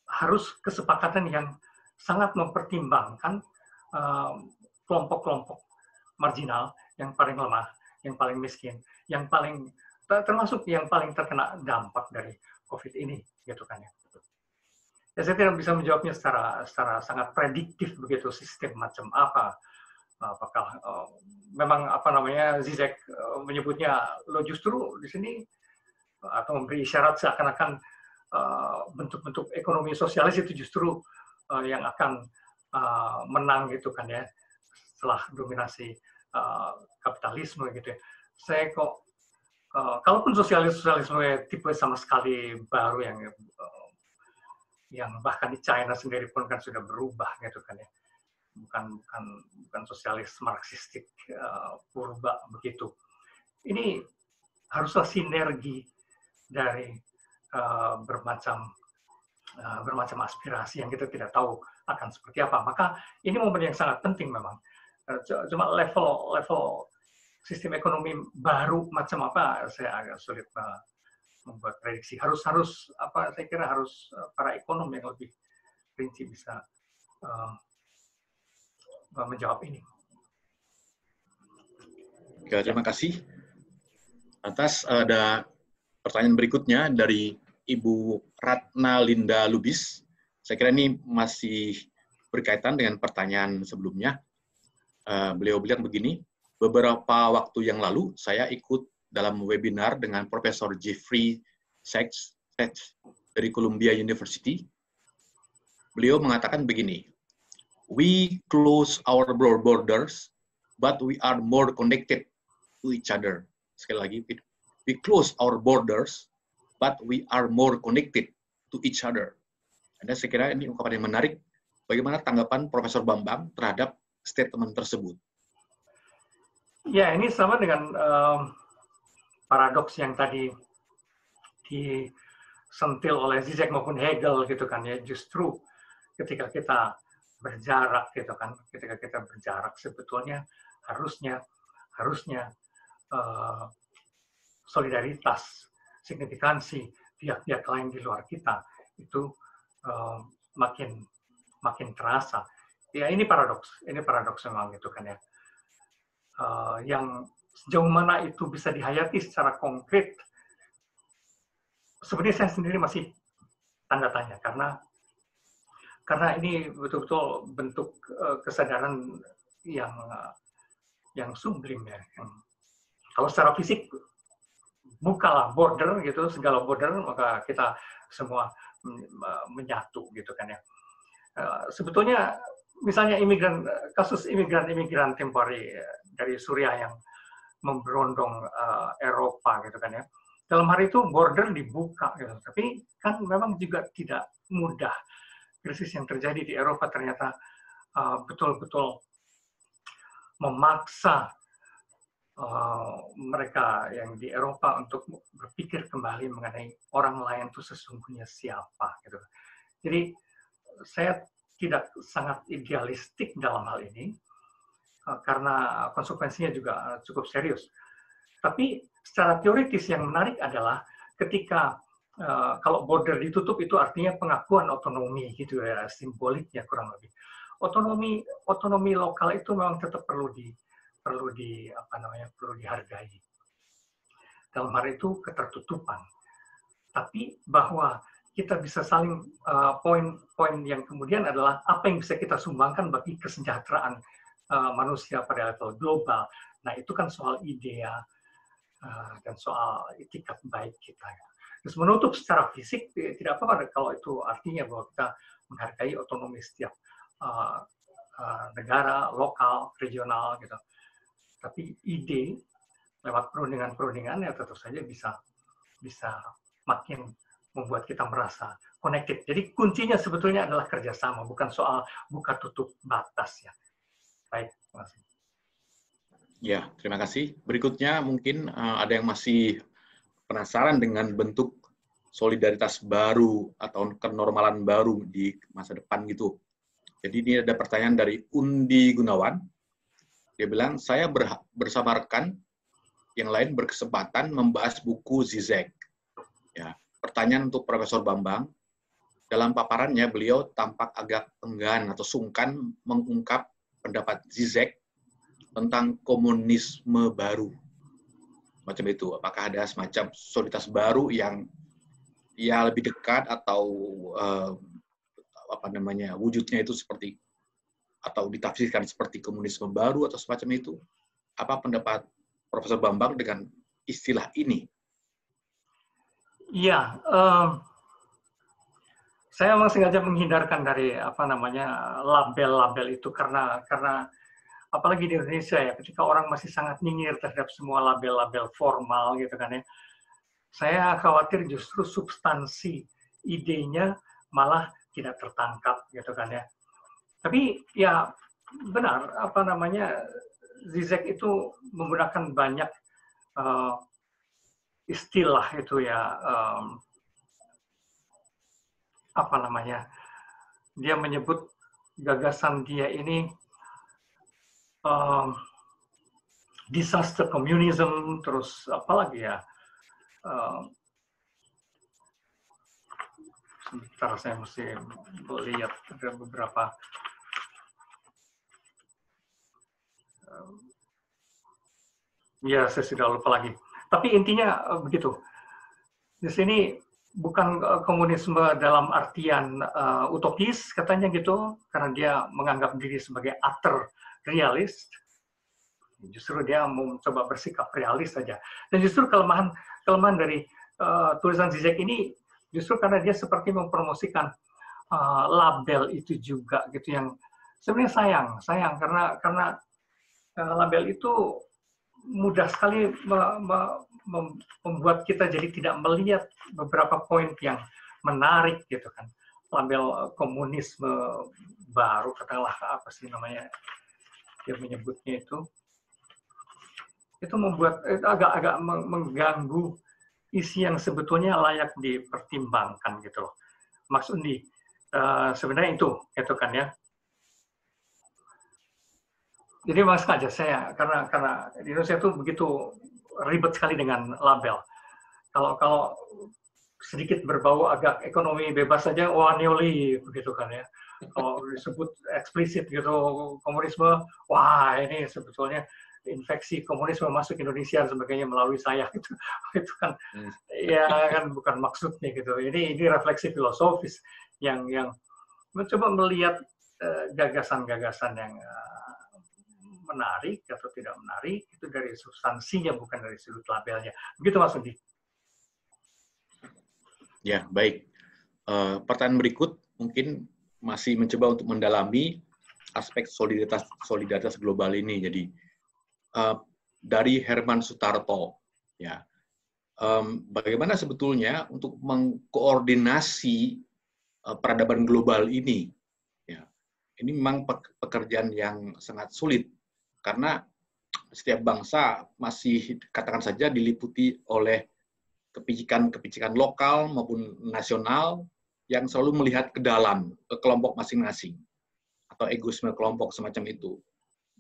harus kesepakatan yang sangat mempertimbangkan kelompok-kelompok marginal yang paling lemah, yang paling miskin, yang paling termasuk yang paling terkena dampak dari COVID ini, gitu kan ya. Ya, saya tidak bisa menjawabnya secara sangat prediktif begitu, sistem macam apa. Apakah memang apa namanya, Zizek menyebutnya lo justru di sini, atau memberi isyarat seakan-akan bentuk-bentuk ekonomi sosialis itu justru yang akan menang, gitu kan ya, setelah dominasi kapitalisme, gitu ya. Saya kok kalaupun sosialisme tipe sama sekali baru yang bahkan di China sendiri pun kan sudah berubah, gitu kan ya, bukan sosialis marxistik purba begitu. Ini haruslah sinergi dari bermacam aspirasi yang kita tidak tahu akan seperti apa. Maka ini momen yang sangat penting memang. Cuma level sistem ekonomi baru macam apa, saya agak sulit membuat prediksi. Harus apa, saya kira harus para ekonom yang lebih rinci bisa menjawab ini. Ya, terima kasih. Atas ada pertanyaan berikutnya dari Ibu Ratna Linda Lubis. Saya kira ini masih berkaitan dengan pertanyaan sebelumnya. Beliau bilang begini, beberapa waktu yang lalu saya ikut dalam webinar dengan Profesor Jeffrey Sachs dari Columbia University. Beliau mengatakan begini, we close our borders, but we are more connected to each other. Sekali lagi, we close our borders, but we are more connected to each other. Dan saya kira ini ungkapan yang menarik. Bagaimana tanggapan Profesor Bambang terhadap statement tersebut? Ya, ini sama dengan paradoks yang tadi disentil oleh Zizek maupun Hegel, gitu kan ya. Justru ketika kita berjarak, gitu kan, ketika kita berjarak sebetulnya harusnya solidaritas, signifikansi pihak-pihak lain di luar kita itu makin terasa. Ya, ini paradoks memang, gitu kan ya. Yang sejauh mana itu bisa dihayati secara konkret, sebenarnya saya sendiri masih tanda tanya, karena ini betul-betul bentuk kesadaran yang sublim ya. Kalau secara fisik bukalah border, gitu, segala border, maka kita semua menyatu, gitu kan ya. Sebetulnya misalnya kasus imigran temporary dari Suriah yang memberondong Eropa, gitu kan ya. Dalam hari itu border dibuka, gitu. Tapi kan memang juga tidak mudah. Krisis yang terjadi di Eropa ternyata betul-betul memaksa mereka yang di Eropa untuk berpikir kembali mengenai orang lain itu sesungguhnya siapa, gitu. Jadi saya tidak sangat idealistik dalam hal ini, karena konsekuensinya juga cukup serius. Tapi secara teoritis yang menarik adalah ketika kalau border ditutup itu artinya pengakuan otonomi gitu ya, simboliknya kurang lebih. Otonomi lokal itu memang tetap perlu dihargai. Dalam hal itu ketertutupan. Tapi bahwa kita bisa saling poin yang kemudian adalah apa yang bisa kita sumbangkan bagi kesejahteraan manusia pada level global. Nah, itu kan soal idea dan soal etikat baik kita. Terus menutup secara fisik tidak apa-apa kalau itu artinya bahwa kita menghargai otonomi setiap negara, lokal, regional gitu. Tapi ide lewat perundingan-perundingan ya tentu saja bisa makin membuat kita merasa connected. Jadi kuncinya sebetulnya adalah kerjasama, bukan soal buka tutup batas ya. Baik, terima kasih. Ya, terima kasih. Berikutnya mungkin ada yang masih penasaran dengan bentuk solidaritas baru atau kenormalan baru di masa depan gitu. Jadi ini ada pertanyaan dari Undi Gunawan. Dia bilang, saya bersama rekan yang lain berkesempatan membahas buku Zizek. Ya, pertanyaan untuk Profesor Bambang. Dalam paparannya, beliau tampak agak enggan atau sungkan mengungkap pendapat Zizek tentang komunisme baru. Macam itu. Apakah ada semacam solidaritas baru yang ya lebih dekat atau wujudnya itu seperti atau ditafsirkan seperti komunisme baru atau semacam itu? Apa pendapat Profesor Bambang dengan istilah ini? Iya, saya memang sengaja menghindarkan dari label-label itu karena apalagi di Indonesia ya, ketika orang masih sangat nyinyir terhadap semua label-label formal gitu kan ya. Saya khawatir justru substansi idenya malah tidak tertangkap gitu kan ya. Tapi ya benar Zizek itu menggunakan banyak istilah itu ya dia menyebut gagasan dia ini disaster communism, terus apalagi ya sebentar saya mesti lihat ada beberapa ya saya sudah lupa lagi. Tapi intinya begitu. Di sini bukan komunisme dalam artian utopis katanya gitu, karena dia menganggap diri sebagai utter realist. Justru dia mau coba bersikap realis saja. Dan justru kelemahan dari tulisan Zizek ini justru karena dia seperti mempromosikan label itu juga gitu, yang sebenarnya sayang karena label itu mudah sekali membuat kita jadi tidak melihat beberapa poin yang menarik gitu kan. Label komunisme baru, katakanlah apa sih namanya dia menyebutnya itu membuat agak mengganggu isi yang sebetulnya layak dipertimbangkan gitu loh. Mas Undi, sebenarnya itu kan ya. Jadi memang sengaja saya karena di Indonesia itu begitu ribet sekali dengan label. Kalau sedikit berbau agak ekonomi bebas saja, wah neoli begitu kan ya. Kalau disebut eksplisit gitu komunisme, wah ini sebetulnya infeksi komunisme masuk Indonesia dan sebagainya melalui saya gitu. Itu kan ya kan bukan maksudnya gitu. Ini refleksi filosofis yang mencoba melihat gagasan-gagasan yang menarik atau tidak menarik itu dari substansinya, bukan dari sudut labelnya. Begitu Mas Undi. Ya, baik. Pertanyaan berikut mungkin masih mencoba untuk mendalami aspek solidaritas global ini. Jadi dari Herman Sutarto, ya, bagaimana sebetulnya untuk mengkoordinasi peradaban global ini? Ya, ini memang pekerjaan yang sangat sulit. Karena setiap bangsa masih katakan saja diliputi oleh kepicikan lokal maupun nasional yang selalu melihat ke dalam, ke kelompok masing-masing, atau egoisme kelompok semacam itu.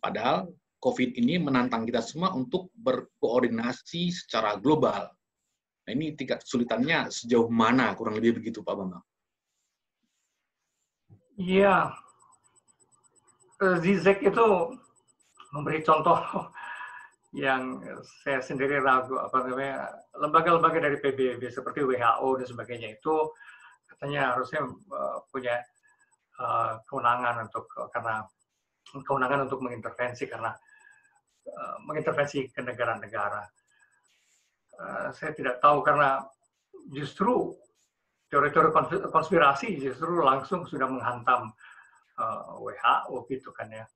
Padahal COVID ini menantang kita semua untuk berkoordinasi secara global. Nah, ini tingkat kesulitannya sejauh mana, kurang lebih begitu Pak Bambang? Iya, Zizek itu memberi contoh yang saya sendiri ragu, apa namanya, lembaga-lembaga dari PBB seperti WHO dan sebagainya itu katanya harusnya punya kewenangan untuk mengintervensi mengintervensi ke negara-negara. Saya tidak tahu karena justru teori-teori konspirasi justru langsung sudah menghantam WHO gitu kan ya.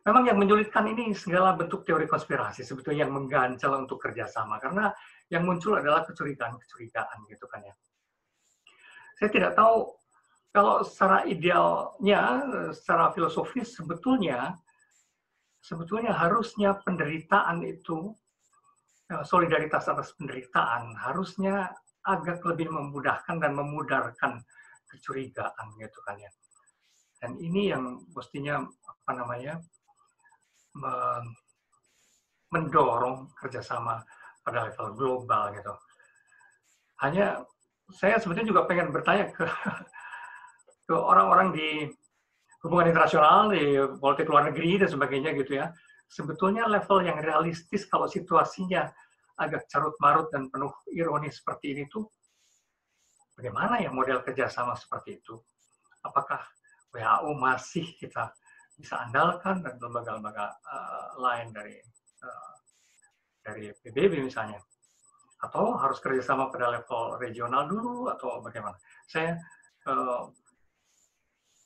Memang yang menyulitkan ini segala bentuk teori konspirasi sebetulnya yang mengganjal untuk kerjasama karena yang muncul adalah kecurigaan gitu kan ya. Saya tidak tahu kalau secara idealnya, secara filosofis sebetulnya harusnya penderitaan itu, solidaritas atas penderitaan harusnya agak lebih memudahkan dan memudarkan kecurigaan gitu kan ya. Dan ini yang mestinya apa namanya mendorong kerjasama pada level global gitu. Hanya saya sebetulnya juga pengen bertanya ke orang-orang di hubungan internasional, di politik luar negeri dan sebagainya gitu ya. Sebetulnya level yang realistis kalau situasinya agak carut-marut dan penuh ironi seperti ini tuh, bagaimana ya model kerjasama seperti itu? Apakah WHO masih kita bisa andalkan dan lembaga-lembaga lain dari PBB misalnya? Atau harus kerjasama pada level regional dulu atau bagaimana? Saya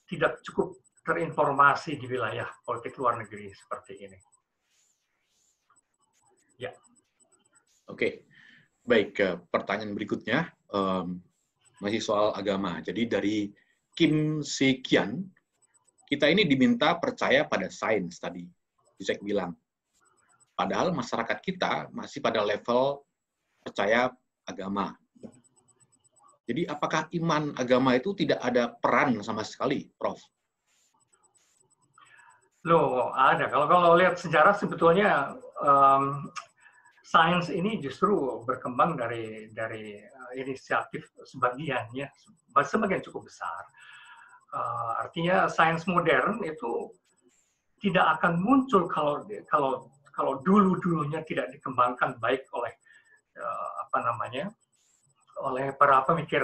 tidak cukup terinformasi di wilayah politik luar negeri seperti ini. Ya. Oke, baik. Pertanyaan berikutnya masih soal agama. Jadi dari Kim Sekian, kita ini diminta percaya pada sains tadi, Zizek bilang. Padahal masyarakat kita masih pada level percaya agama. Jadi apakah iman agama itu tidak ada peran sama sekali, Prof? Loh, ada. Kalau lihat sejarah sebetulnya sains ini justru berkembang dari inisiatif sebagian ya, sebagian cukup besar. Artinya sains modern itu tidak akan muncul kalau dulu-dulunya tidak dikembangkan baik oleh oleh para pemikir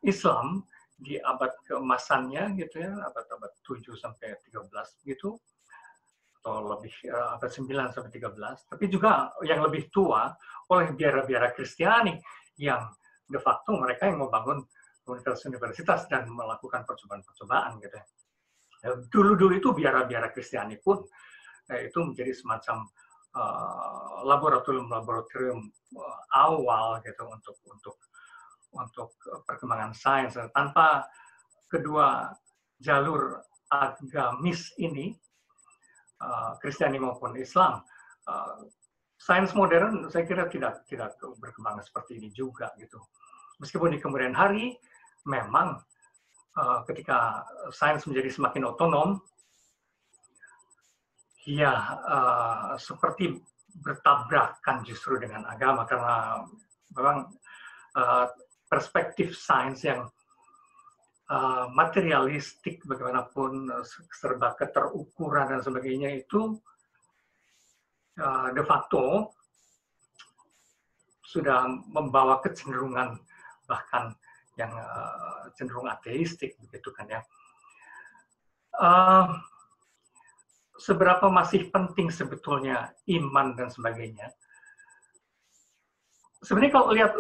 Islam di abad keemasannya gitu ya, abad 7 sampai 13 gitu, atau lebih abad 9 sampai 13, tapi juga yang lebih tua oleh biara-biara Kristiani yang de facto mereka yang membangun universitas dan melakukan percobaan-percobaan gitu ya. Dulu-dulu itu biara-biara Kristiani pun itu menjadi semacam laboratorium awal gitu untuk perkembangan sains. Tanpa kedua jalur agamis ini, Kristiani maupun Islam, sains modern saya kira tidak berkembang seperti ini juga gitu. Meskipun di kemudian hari memang ketika sains menjadi semakin otonom, ya seperti bertabrakan justru dengan agama karena memang perspektif sains yang materialistik bagaimanapun serba keterukuran dan sebagainya itu de facto sudah membawa kecenderungan bahkan yang cenderung ateistik begitu kan ya. Seberapa masih penting sebetulnya iman dan sebagainya? Sebenarnya kalau lihat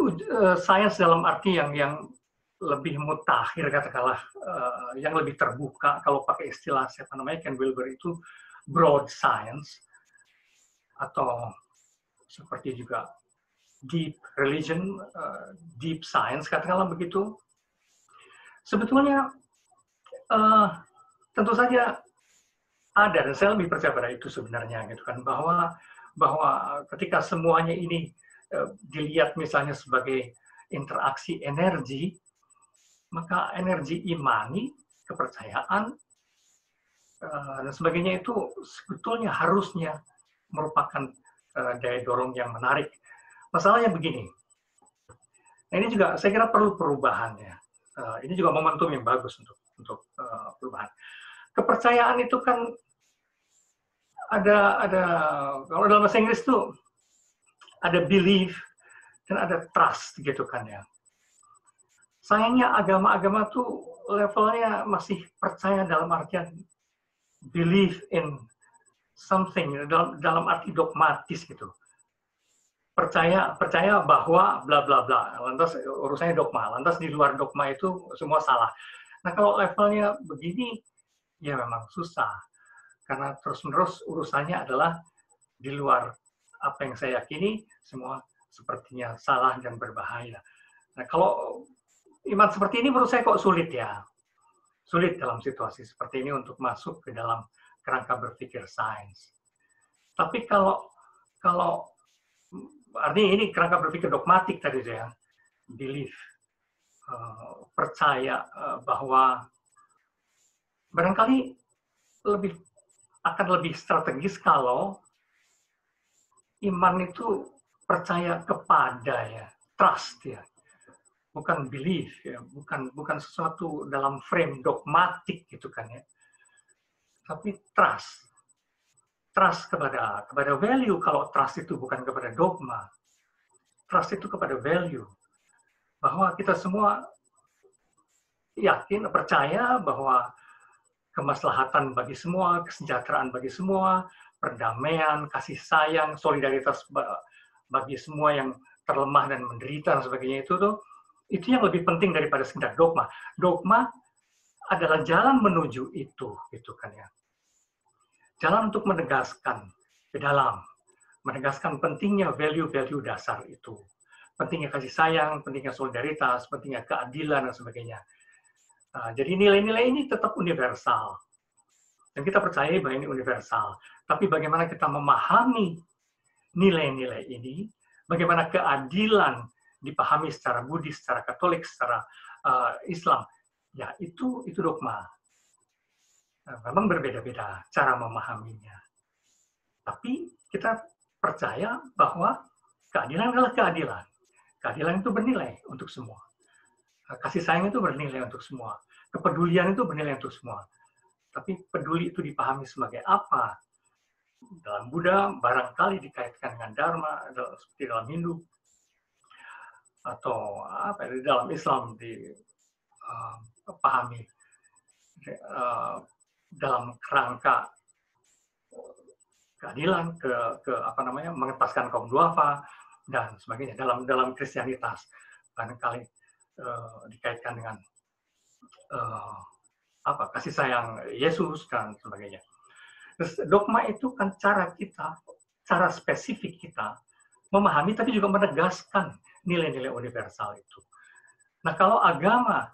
sains dalam arti yang lebih mutakhir katakanlah, yang lebih terbuka, kalau pakai istilah siapa namanya Ken Wilber itu broad science atau seperti juga deep religion, deep science katakanlah begitu. Sebetulnya tentu saja ada, dan saya lebih percaya pada itu sebenarnya gitu kan, bahwa ketika semuanya ini dilihat misalnya sebagai interaksi energi, maka energi imani, kepercayaan dan sebagainya itu sebetulnya harusnya merupakan daya dorong yang menarik. Masalahnya begini, nah ini juga saya kira perlu perubahan ya. Ini juga momentum yang bagus untuk perubahan. Kepercayaan itu kan ada kalau dalam bahasa Inggris tuh ada belief dan ada trust gitu kan ya. Sayangnya agama-agama tuh levelnya masih percaya dalam artian believe in something, dalam arti dogmatis gitu. Percaya bahwa bla bla bla, lantas urusannya dogma, lantas di luar dogma itu semua salah. Nah kalau levelnya begini ya memang susah, karena terus-menerus urusannya adalah di luar apa yang saya yakini, semua sepertinya salah dan berbahaya. Nah kalau iman seperti ini menurut saya kok sulit ya, sulit dalam situasi seperti ini untuk masuk ke dalam kerangka berpikir sains. Tapi kalau artinya ini kerangka berpikir dogmatik tadi ya, belief, percaya bahwa barangkali akan lebih strategis kalau iman itu percaya kepada ya, trust ya, bukan belief ya, bukan sesuatu dalam frame dogmatik gitu kan ya, tapi trust kepada value. Kalau trust itu bukan kepada dogma, trust itu kepada value, bahwa kita semua yakin, percaya bahwa kemaslahatan bagi semua, kesejahteraan bagi semua, perdamaian, kasih sayang, solidaritas bagi semua yang terlemah dan menderita dan sebagainya itu yang lebih penting daripada sekedar dogma. Dogma adalah jalan menuju itu, gitu kan ya. Jalan untuk menegaskan ke dalam, menegaskan pentingnya value-value dasar itu. Pentingnya kasih sayang, pentingnya solidaritas, pentingnya keadilan, dan sebagainya. Jadi nilai-nilai ini tetap universal. Dan kita percaya bahwa ini universal. Tapi bagaimana kita memahami nilai-nilai ini, bagaimana keadilan dipahami secara Buddhis, secara Katolik, secara Islam, ya itu dogma. Memang berbeda-beda cara memahaminya. Tapi kita percaya bahwa keadilan adalah keadilan. Keadilan itu bernilai untuk semua. Kasih sayang itu bernilai untuk semua. Kepedulian itu bernilai untuk semua. Tapi peduli itu dipahami sebagai apa? Dalam Buddha barangkali dikaitkan dengan Dharma, seperti dalam Hindu, atau apa di dalam Islam dipahami dalam kerangka keadilan, ke apa namanya, mengentaskan kaum duafa dan sebagainya. Dalam Kristianitas barangkali dikaitkan dengan kasih sayang Yesus dan sebagainya. Terus dogma itu kan cara spesifik kita memahami tapi juga menegaskan nilai-nilai universal itu. Nah, kalau agama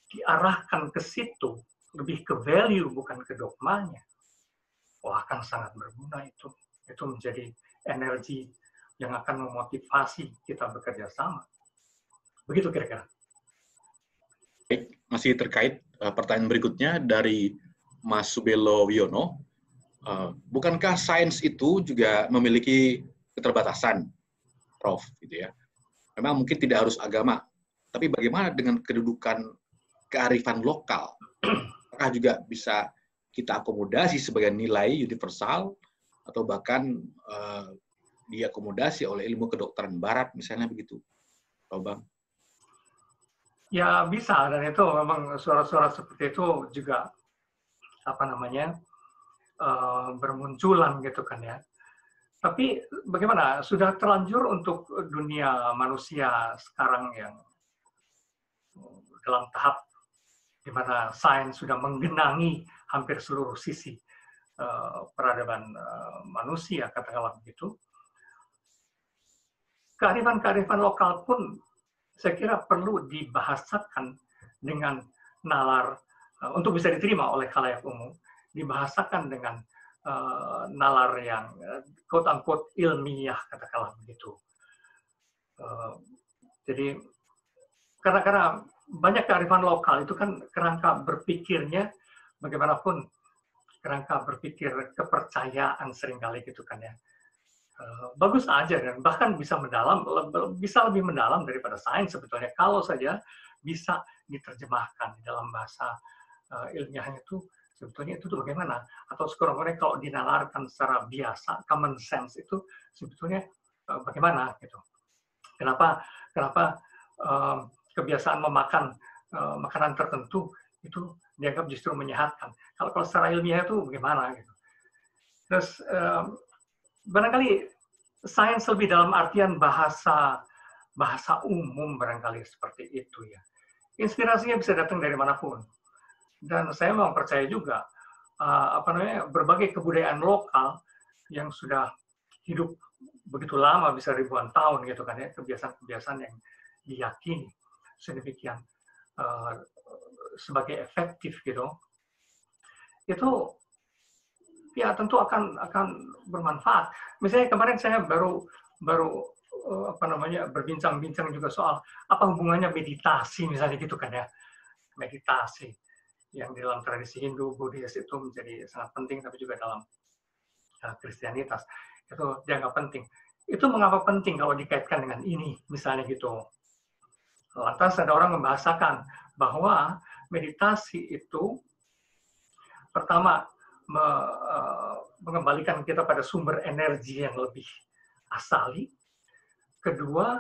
diarahkan ke situ, lebih ke value bukan ke dogmanya, akan sangat berguna itu. Itu menjadi energi yang akan memotivasi kita bekerja sama. Begitu kira-kira. Masih terkait pertanyaan berikutnya dari Mas Subelo Wiono. Bukankah sains itu juga memiliki keterbatasan, Prof? Gitu ya. Memang mungkin tidak harus agama, tapi bagaimana dengan kedudukan kearifan lokal? Apakah juga bisa kita akomodasi sebagai nilai universal, atau bahkan diakomodasi oleh ilmu kedokteran Barat, misalnya begitu, Pak Bang? Ya bisa, dan itu memang suara-suara seperti itu juga bermunculan gitu kan ya. Tapi bagaimana? Sudah terlanjur untuk dunia manusia sekarang yang dalam tahap di mana sains sudah menggenangi hampir seluruh sisi peradaban manusia, katakanlah begitu. Kearifan-kearifan lokal pun saya kira perlu dibahasakan dengan nalar untuk bisa diterima oleh khalayak umum, dibahasakan dengan nalar yang quote-unquote ilmiah, katakanlah begitu. Jadi karena banyak kearifan lokal itu kan kerangka berpikirnya bagaimanapun kerangka berpikir kepercayaan seringkali gitu kan ya. Bagus aja dan bahkan bisa lebih mendalam daripada sains sebetulnya kalau saja bisa diterjemahkan di dalam bahasa ilmiahnya itu sebetulnya itu tuh bagaimana, atau sekurang-kurangnya kalau dinalarkan secara biasa common sense itu sebetulnya bagaimana gitu. Kenapa kebiasaan memakan makanan tertentu itu dianggap justru menyehatkan. Kalau secara ilmiah itu bagaimana gitu. Terus barangkali sains lebih dalam artian bahasa umum barangkali seperti itu ya. Inspirasinya bisa datang dari manapun. Dan saya memang percaya juga berbagai kebudayaan lokal yang sudah hidup begitu lama, bisa ribuan tahun gitu kan ya, kebiasaan-kebiasaan yang diyakini sedemikian sebagai efektif gitu, itu ya tentu akan bermanfaat. Misalnya kemarin saya baru berbincang-bincang juga soal apa hubungannya meditasi misalnya gitu kan ya, meditasi yang di dalam tradisi Hindu, Buddhis itu menjadi sangat penting, tapi juga dalam Kristianitas itu dianggap penting. Itu mengapa penting kalau dikaitkan dengan ini, misalnya gitu. Lantas ada orang membahasakan bahwa meditasi itu pertama mengembalikan kita pada sumber energi yang lebih asali. Kedua,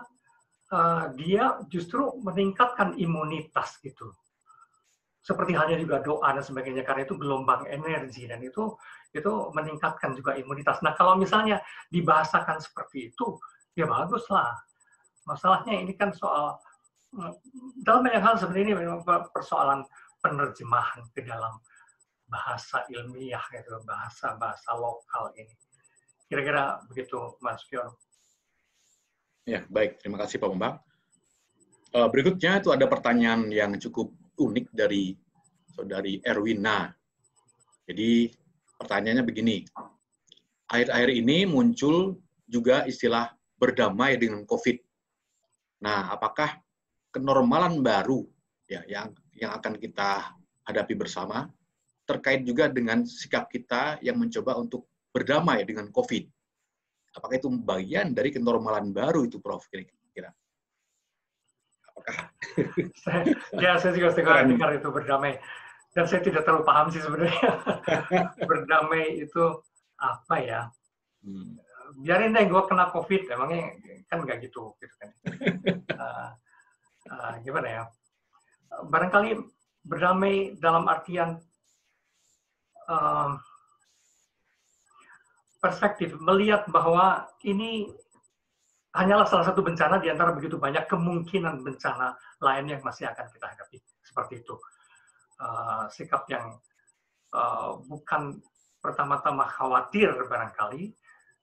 dia justru meningkatkan imunitas gitu. Seperti halnya juga doa dan sebagainya, karena itu gelombang energi dan itu meningkatkan juga imunitas. Nah, kalau misalnya dibahasakan seperti itu, ya baguslah. Masalahnya ini kan soal dalam banyak hal seperti ini memang persoalan penerjemahan ke dalam bahasa ilmiah gitu, bahasa lokal ini. Kira-kira begitu, Mas Fion. Ya, baik. Terima kasih Pak Bambang. Berikutnya itu ada pertanyaan yang cukup unik dari Saudari Erwina. Jadi pertanyaannya begini, akhir-akhir ini muncul juga istilah berdamai dengan COVID. Nah, apakah kenormalan baru ya yang akan kita hadapi bersama terkait juga dengan sikap kita yang mencoba untuk berdamai dengan COVID? Apakah itu bagian dari kenormalan baru itu, Prof? Kira-kira? Apakah? Saya juga dengar itu berdamai. Dan saya tidak terlalu paham sih sebenarnya. Berdamai itu apa ya? Biarin deh gue kena COVID, emangnya kan nggak gitu kan. Gimana ya? Barangkali berdamai dalam artian perspektif, melihat bahwa ini hanyalah salah satu bencana di antara begitu banyak kemungkinan bencana lain yang masih akan kita hadapi. Seperti itu. Sikap yang bukan pertama-tama khawatir barangkali,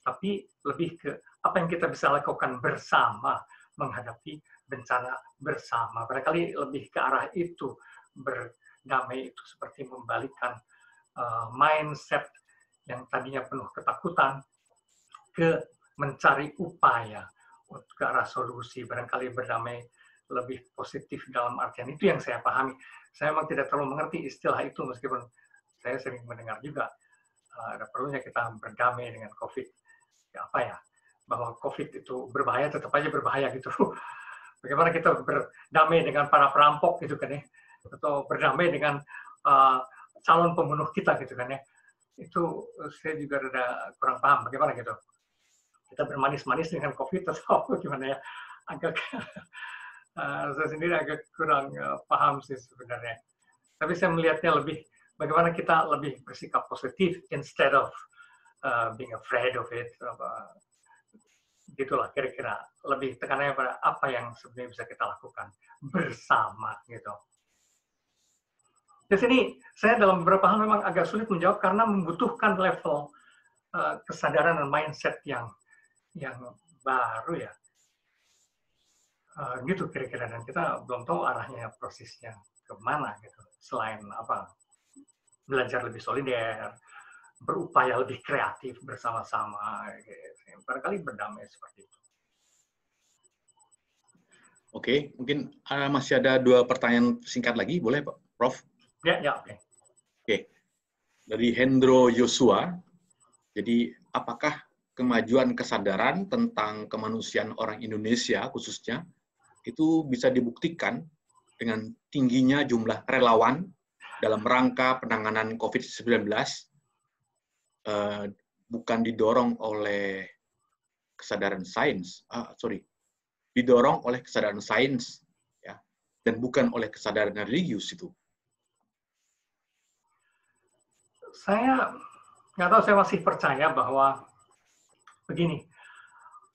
tapi lebih ke apa yang kita bisa lakukan bersama menghadapi bencana bersama. Barangkali lebih ke arah itu. Berdamai itu seperti membalikkan mindset yang tadinya penuh ketakutan ke mencari upaya ke arah solusi. Barangkali berdamai lebih positif dalam artian itu yang saya pahami. Saya memang tidak terlalu mengerti istilah itu, meskipun saya sering mendengar juga ada perlunya kita berdamai dengan COVID. Ya, apa ya? Bahwa COVID itu berbahaya, tetap aja berbahaya gitu. Bagaimana kita berdamai dengan para perampok gitu kan ya? Atau berdamai dengan calon pembunuh kita gitu kan ya? Itu saya juga rada kurang paham. Bagaimana gitu? Kita bermanis-manis dengan COVID atau gimana ya? Agak saya sendiri agak kurang paham sih sebenarnya. Tapi saya melihatnya lebih bagaimana kita lebih bersikap positif instead of being afraid of it. Gitulah kira-kira. Lebih tekanannya pada apa yang sebenarnya bisa kita lakukan bersama gitu. Di sini saya dalam beberapa hal memang agak sulit menjawab karena membutuhkan level kesadaran dan mindset yang baru ya. Gitu kira-kira, dan kita belum tahu arahnya prosesnya kemana gitu, selain apa, belajar lebih solider, berupaya lebih kreatif bersama-sama gitu. Barangkali berdamai seperti itu. Oke, mungkin masih ada 2 pertanyaan singkat lagi, boleh Pak Prof? Ya, oke. Oke. dari Hendro Joshua. Jadi, apakah kemajuan kesadaran tentang kemanusiaan orang Indonesia khususnya itu bisa dibuktikan dengan tingginya jumlah relawan dalam rangka penanganan COVID-19, bukan didorong oleh kesadaran sains, didorong oleh kesadaran sains, ya, dan bukan oleh kesadaran religius itu. Saya nggak tahu, saya masih percaya bahwa begini,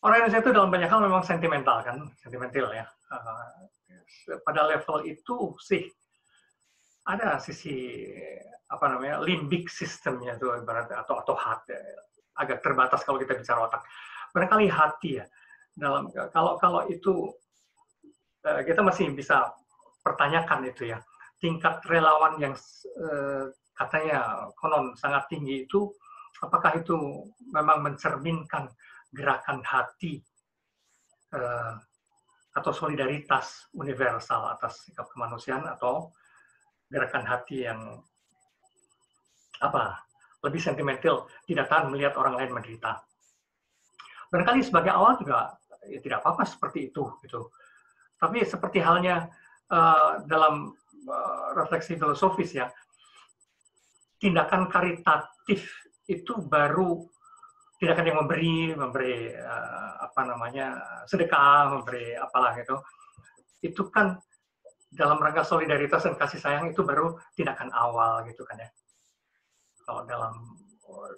orang Indonesia itu dalam banyak hal memang sentimental kan, sentimental ya. Pada level itu sih ada sisi apa namanya limbic sistemnya itu ibaratnya, atau hati, agak terbatas kalau kita bicara otak. Barangkali hati ya. Dalam kalau itu kita masih bisa pertanyakan itu ya, tingkat relawan yang katanya konon sangat tinggi itu, apakah itu memang mencerminkan gerakan hati atau solidaritas universal atas sikap kemanusiaan, atau gerakan hati yang lebih sentimental, tidak tahan melihat orang lain menderita. Barangkali sebagai awal juga ya, tidak apa-apa seperti itu gitu. Tapi seperti halnya dalam refleksi filosofis ya, tindakan karitatif itu baru tindakan yang memberi sedekah, memberi apalah gitu. Itu kan dalam rangka solidaritas dan kasih sayang, itu baru tindakan awal gitu kan ya. Kalau dalam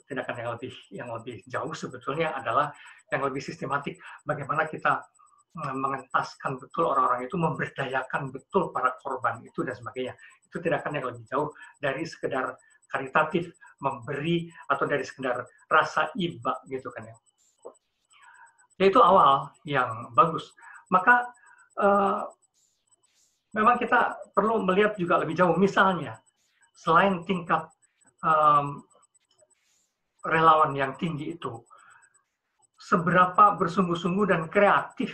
tindakan yang lebih jauh sebetulnya adalah yang lebih sistematik, bagaimana kita mengentaskan betul orang-orang itu, memberdayakan betul para korban itu dan sebagainya. Itu tindakan yang lebih jauh dari sekedar karitatif, memberi, atau dari sekedar rasa iba gitu kan ya. Itu awal yang bagus. Maka memang kita perlu melihat juga lebih jauh. Misalnya, selain tingkat relawan yang tinggi itu, seberapa bersungguh-sungguh dan kreatif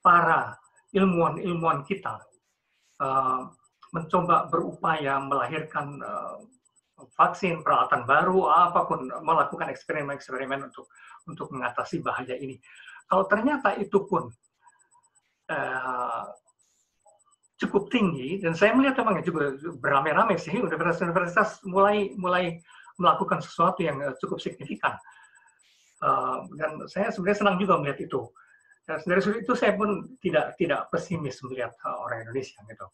para ilmuwan-ilmuwan kita mencoba berupaya melahirkan vaksin, peralatan baru, apapun, melakukan eksperimen-eksperimen untuk mengatasi bahaya ini. Kalau ternyata itu pun cukup tinggi, dan saya melihat memang juga beramai-ramai sih, universitas-universitas mulai melakukan sesuatu yang cukup signifikan. Dan saya sebenarnya senang juga melihat itu. Dan dari sudut itu saya pun tidak pesimis melihat orang Indonesia gitu.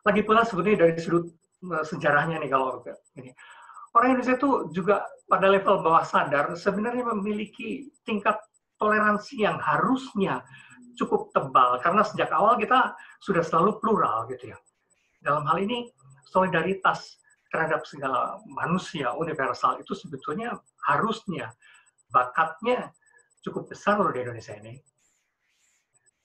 Lagi pula sebenarnya dari sudut sejarahnya nih, kalau ini orang Indonesia itu juga pada level bawah sadar sebenarnya memiliki tingkat toleransi yang harusnya cukup tebal, karena sejak awal kita sudah selalu plural gitu ya. Dalam hal ini solidaritas terhadap segala manusia universal itu sebetulnya harusnya bakatnya cukup besar loh di Indonesia ini.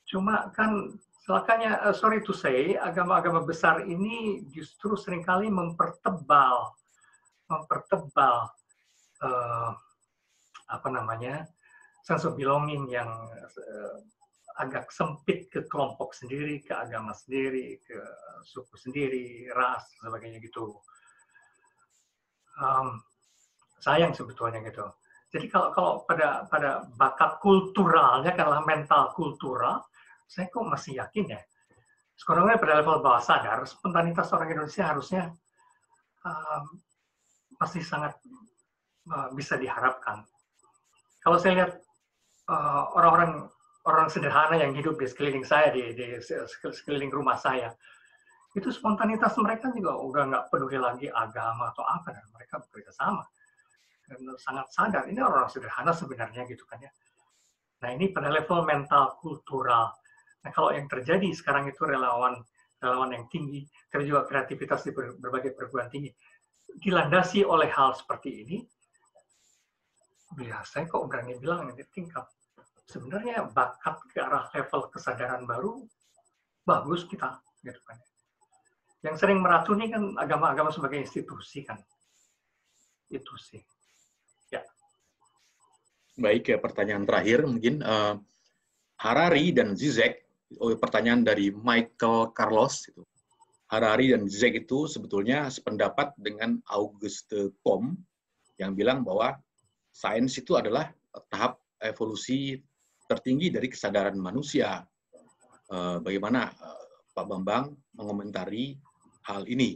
Cuma kan celakanya, sorry to say, agama-agama besar ini justru seringkali mempertebal sense of belonging yang agak sempit ke kelompok sendiri, ke agama sendiri, ke suku sendiri, ras, sebagainya gitu. Sayang sebetulnya gitu. Jadi kalau pada bakat kulturalnya, karena mental kultural, saya kok masih yakin ya, sekarangnya pada level bawah sadar, spontanitas orang Indonesia harusnya masih sangat bisa diharapkan. Kalau saya lihat orang sederhana yang hidup di sekeliling saya, di sekeliling rumah saya, itu spontanitas mereka juga udah nggak peduli lagi agama atau apa, dan mereka bekerja sama. Dan sangat sadar, ini orang sederhana sebenarnya gitu kan ya. Nah ini pada level mental kultural. Nah kalau yang terjadi sekarang itu relawan yang tinggi, tapi juga kreativitas di berbagai perguruan tinggi, dilandasi oleh hal seperti ini, saya kok berani bilang ini tingkat. Sebenarnya bakat ke arah level kesadaran baru bagus kita, gitu kan. Yang sering meracuni kan agama-agama sebagai institusi kan. Itu sih. Ya. Baik, ya, pertanyaan terakhir mungkin Harari dan Zizek, pertanyaan dari Michael Carlos itu. Harari dan Zizek itu sebetulnya sependapat dengan Auguste Comte yang bilang bahwa sains itu adalah tahap evolusi tertinggi dari kesadaran manusia. Bagaimana Pak Bambang mengomentari hal ini,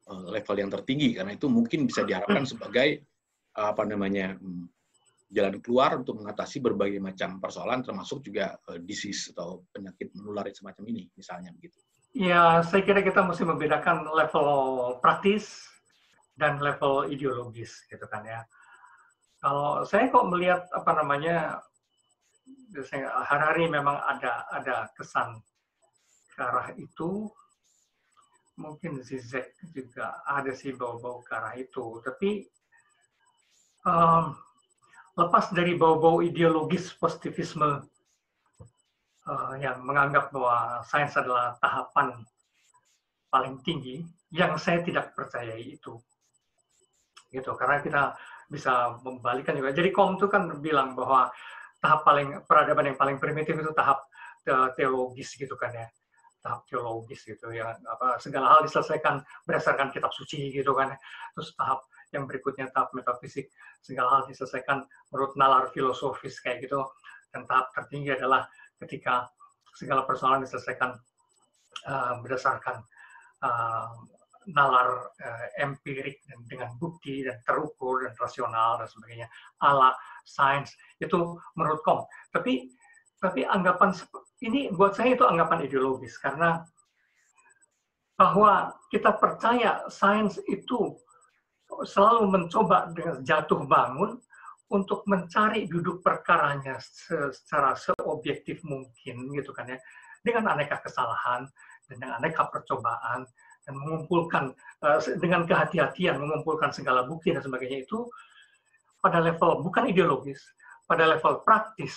level yang tertinggi, karena itu mungkin bisa diharapkan sebagai jalan keluar untuk mengatasi berbagai macam persoalan, termasuk juga disease atau penyakit menular semacam ini, misalnya begitu. Ya, saya kira kita mesti membedakan level praktis dan level ideologis, gitu kan ya. Kalau saya kok melihat Harari memang ada kesan ke arah itu, mungkin Zizek juga ada sih bau-bau ke arah itu, tapi lepas dari bau-bau ideologis positivisme yang menganggap bahwa sains adalah tahapan paling tinggi, yang saya tidak percayai itu, gitu. Karena kita bisa membalikan juga. Jadi Comte itu kan bilang bahwa tahap peradaban yang paling primitif itu tahap teologis, gitu kan ya, tahap teologis gitu ya, segala hal diselesaikan berdasarkan kitab suci, gitu kan. Terus tahap yang berikutnya tahap metafisik, segala hal diselesaikan menurut nalar filosofis kayak gitu. Dan tahap tertinggi adalah ketika segala persoalan diselesaikan berdasarkan nalar empirik dan dengan bukti dan terukur dan rasional dan sebagainya, ala sains. Itu menurut Comte. Tapi anggapan ini buat saya itu anggapan ideologis, karena bahwa kita percaya sains itu selalu mencoba dengan jatuh bangun untuk mencari duduk perkaranya secara seobjektif mungkin, gitu kan ya, dengan aneka kesalahan, dengan aneka percobaan, dan mengumpulkan dengan kehati-hatian mengumpulkan segala bukti dan sebagainya. Itu pada level bukan ideologis, pada level praktis,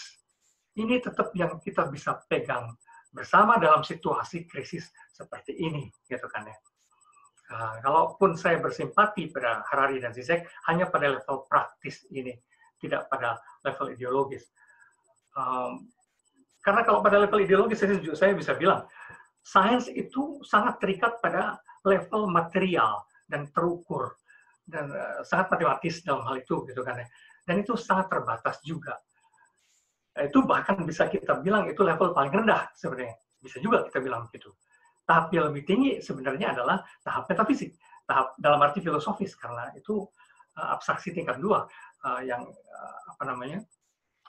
ini tetap yang kita bisa pegang bersama dalam situasi krisis seperti ini, gitu kan ya. Kalaupun saya bersimpati pada Harari dan Zizek, hanya pada level praktis ini, tidak pada level ideologis. Karena kalau pada level ideologis, saya bisa bilang, sains itu sangat terikat pada level material dan terukur, dan sangat matematis dalam hal itu, gitu kan ya. Dan itu sangat terbatas juga. Itu bahkan bisa kita bilang itu level paling rendah sebenarnya. Bisa juga kita bilang begitu. Tahap yang lebih tinggi sebenarnya adalah tahap metafisik, tahap dalam arti filosofis, karena itu abstraksi tingkat 2 yang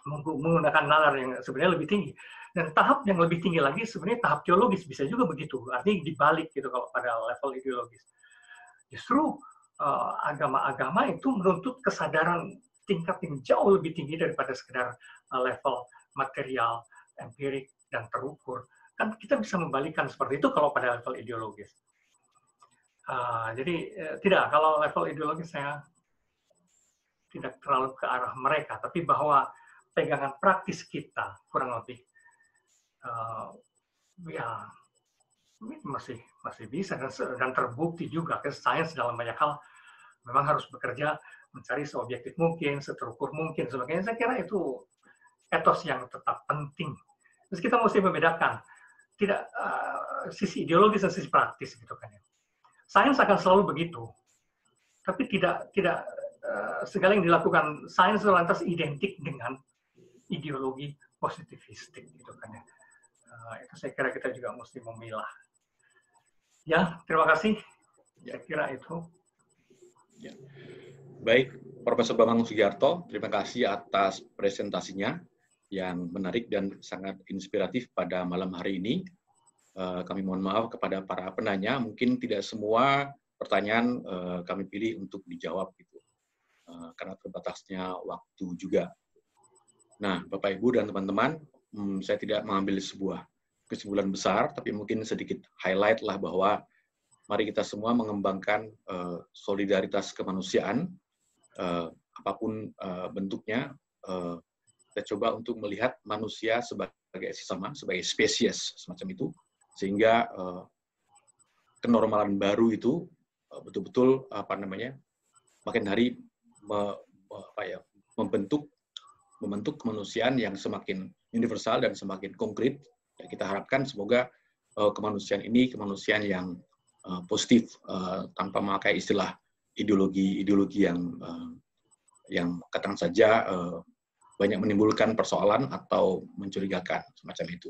menggunakan nalar yang sebenarnya lebih tinggi. Dan tahap yang lebih tinggi lagi sebenarnya tahap teologis, bisa juga begitu. Artinya dibalik gitu kalau pada level ideologis. Justru agama-agama itu menuntut kesadaran tingkat yang jauh lebih tinggi daripada sekedar level material, empirik, dan terukur. Kan kita bisa membalikan seperti itu kalau pada level ideologis. Jadi tidak, kalau level ideologis saya tidak terlalu ke arah mereka, tapi bahwa pegangan praktis kita kurang lebih ya masih bisa dan terbukti juga. Sains dalam banyak hal memang harus bekerja mencari seobjektif mungkin, seterukur mungkin, sebagainya. Saya kira itu etos yang tetap penting. Terus kita mesti membedakan tidak sisi ideologis dan sisi praktis, gitu kan ya. Sains akan selalu begitu, tapi tidak segala yang dilakukan sains lantas identik dengan ideologi positivistik, gitu kan ya. Itu saya kira kita juga mesti memilah. Ya, terima kasih. Saya kira itu. Ya. Baik, Profesor Bambang Sugiarto, terima kasih atas presentasinya yang menarik dan sangat inspiratif pada malam hari ini. Kami mohon maaf kepada para penanya, mungkin tidak semua pertanyaan kami pilih untuk dijawab gitu, karena terbatasnya waktu juga. Nah, Bapak Ibu dan teman-teman, saya tidak mengambil sebuah kesimpulan besar, tapi mungkin sedikit highlight lah bahwa mari kita semua mengembangkan solidaritas kemanusiaan, apapun bentuknya. Kita coba untuk melihat manusia sebagai sesama, sebagai spesies semacam itu, sehingga kenormalan baru itu betul-betul makin hari membentuk kemanusiaan yang semakin universal dan semakin konkret. Dan kita harapkan semoga kemanusiaan ini kemanusiaan yang positif tanpa memakai istilah ideologi yang katakan saja banyak menimbulkan persoalan atau mencurigakan semacam itu.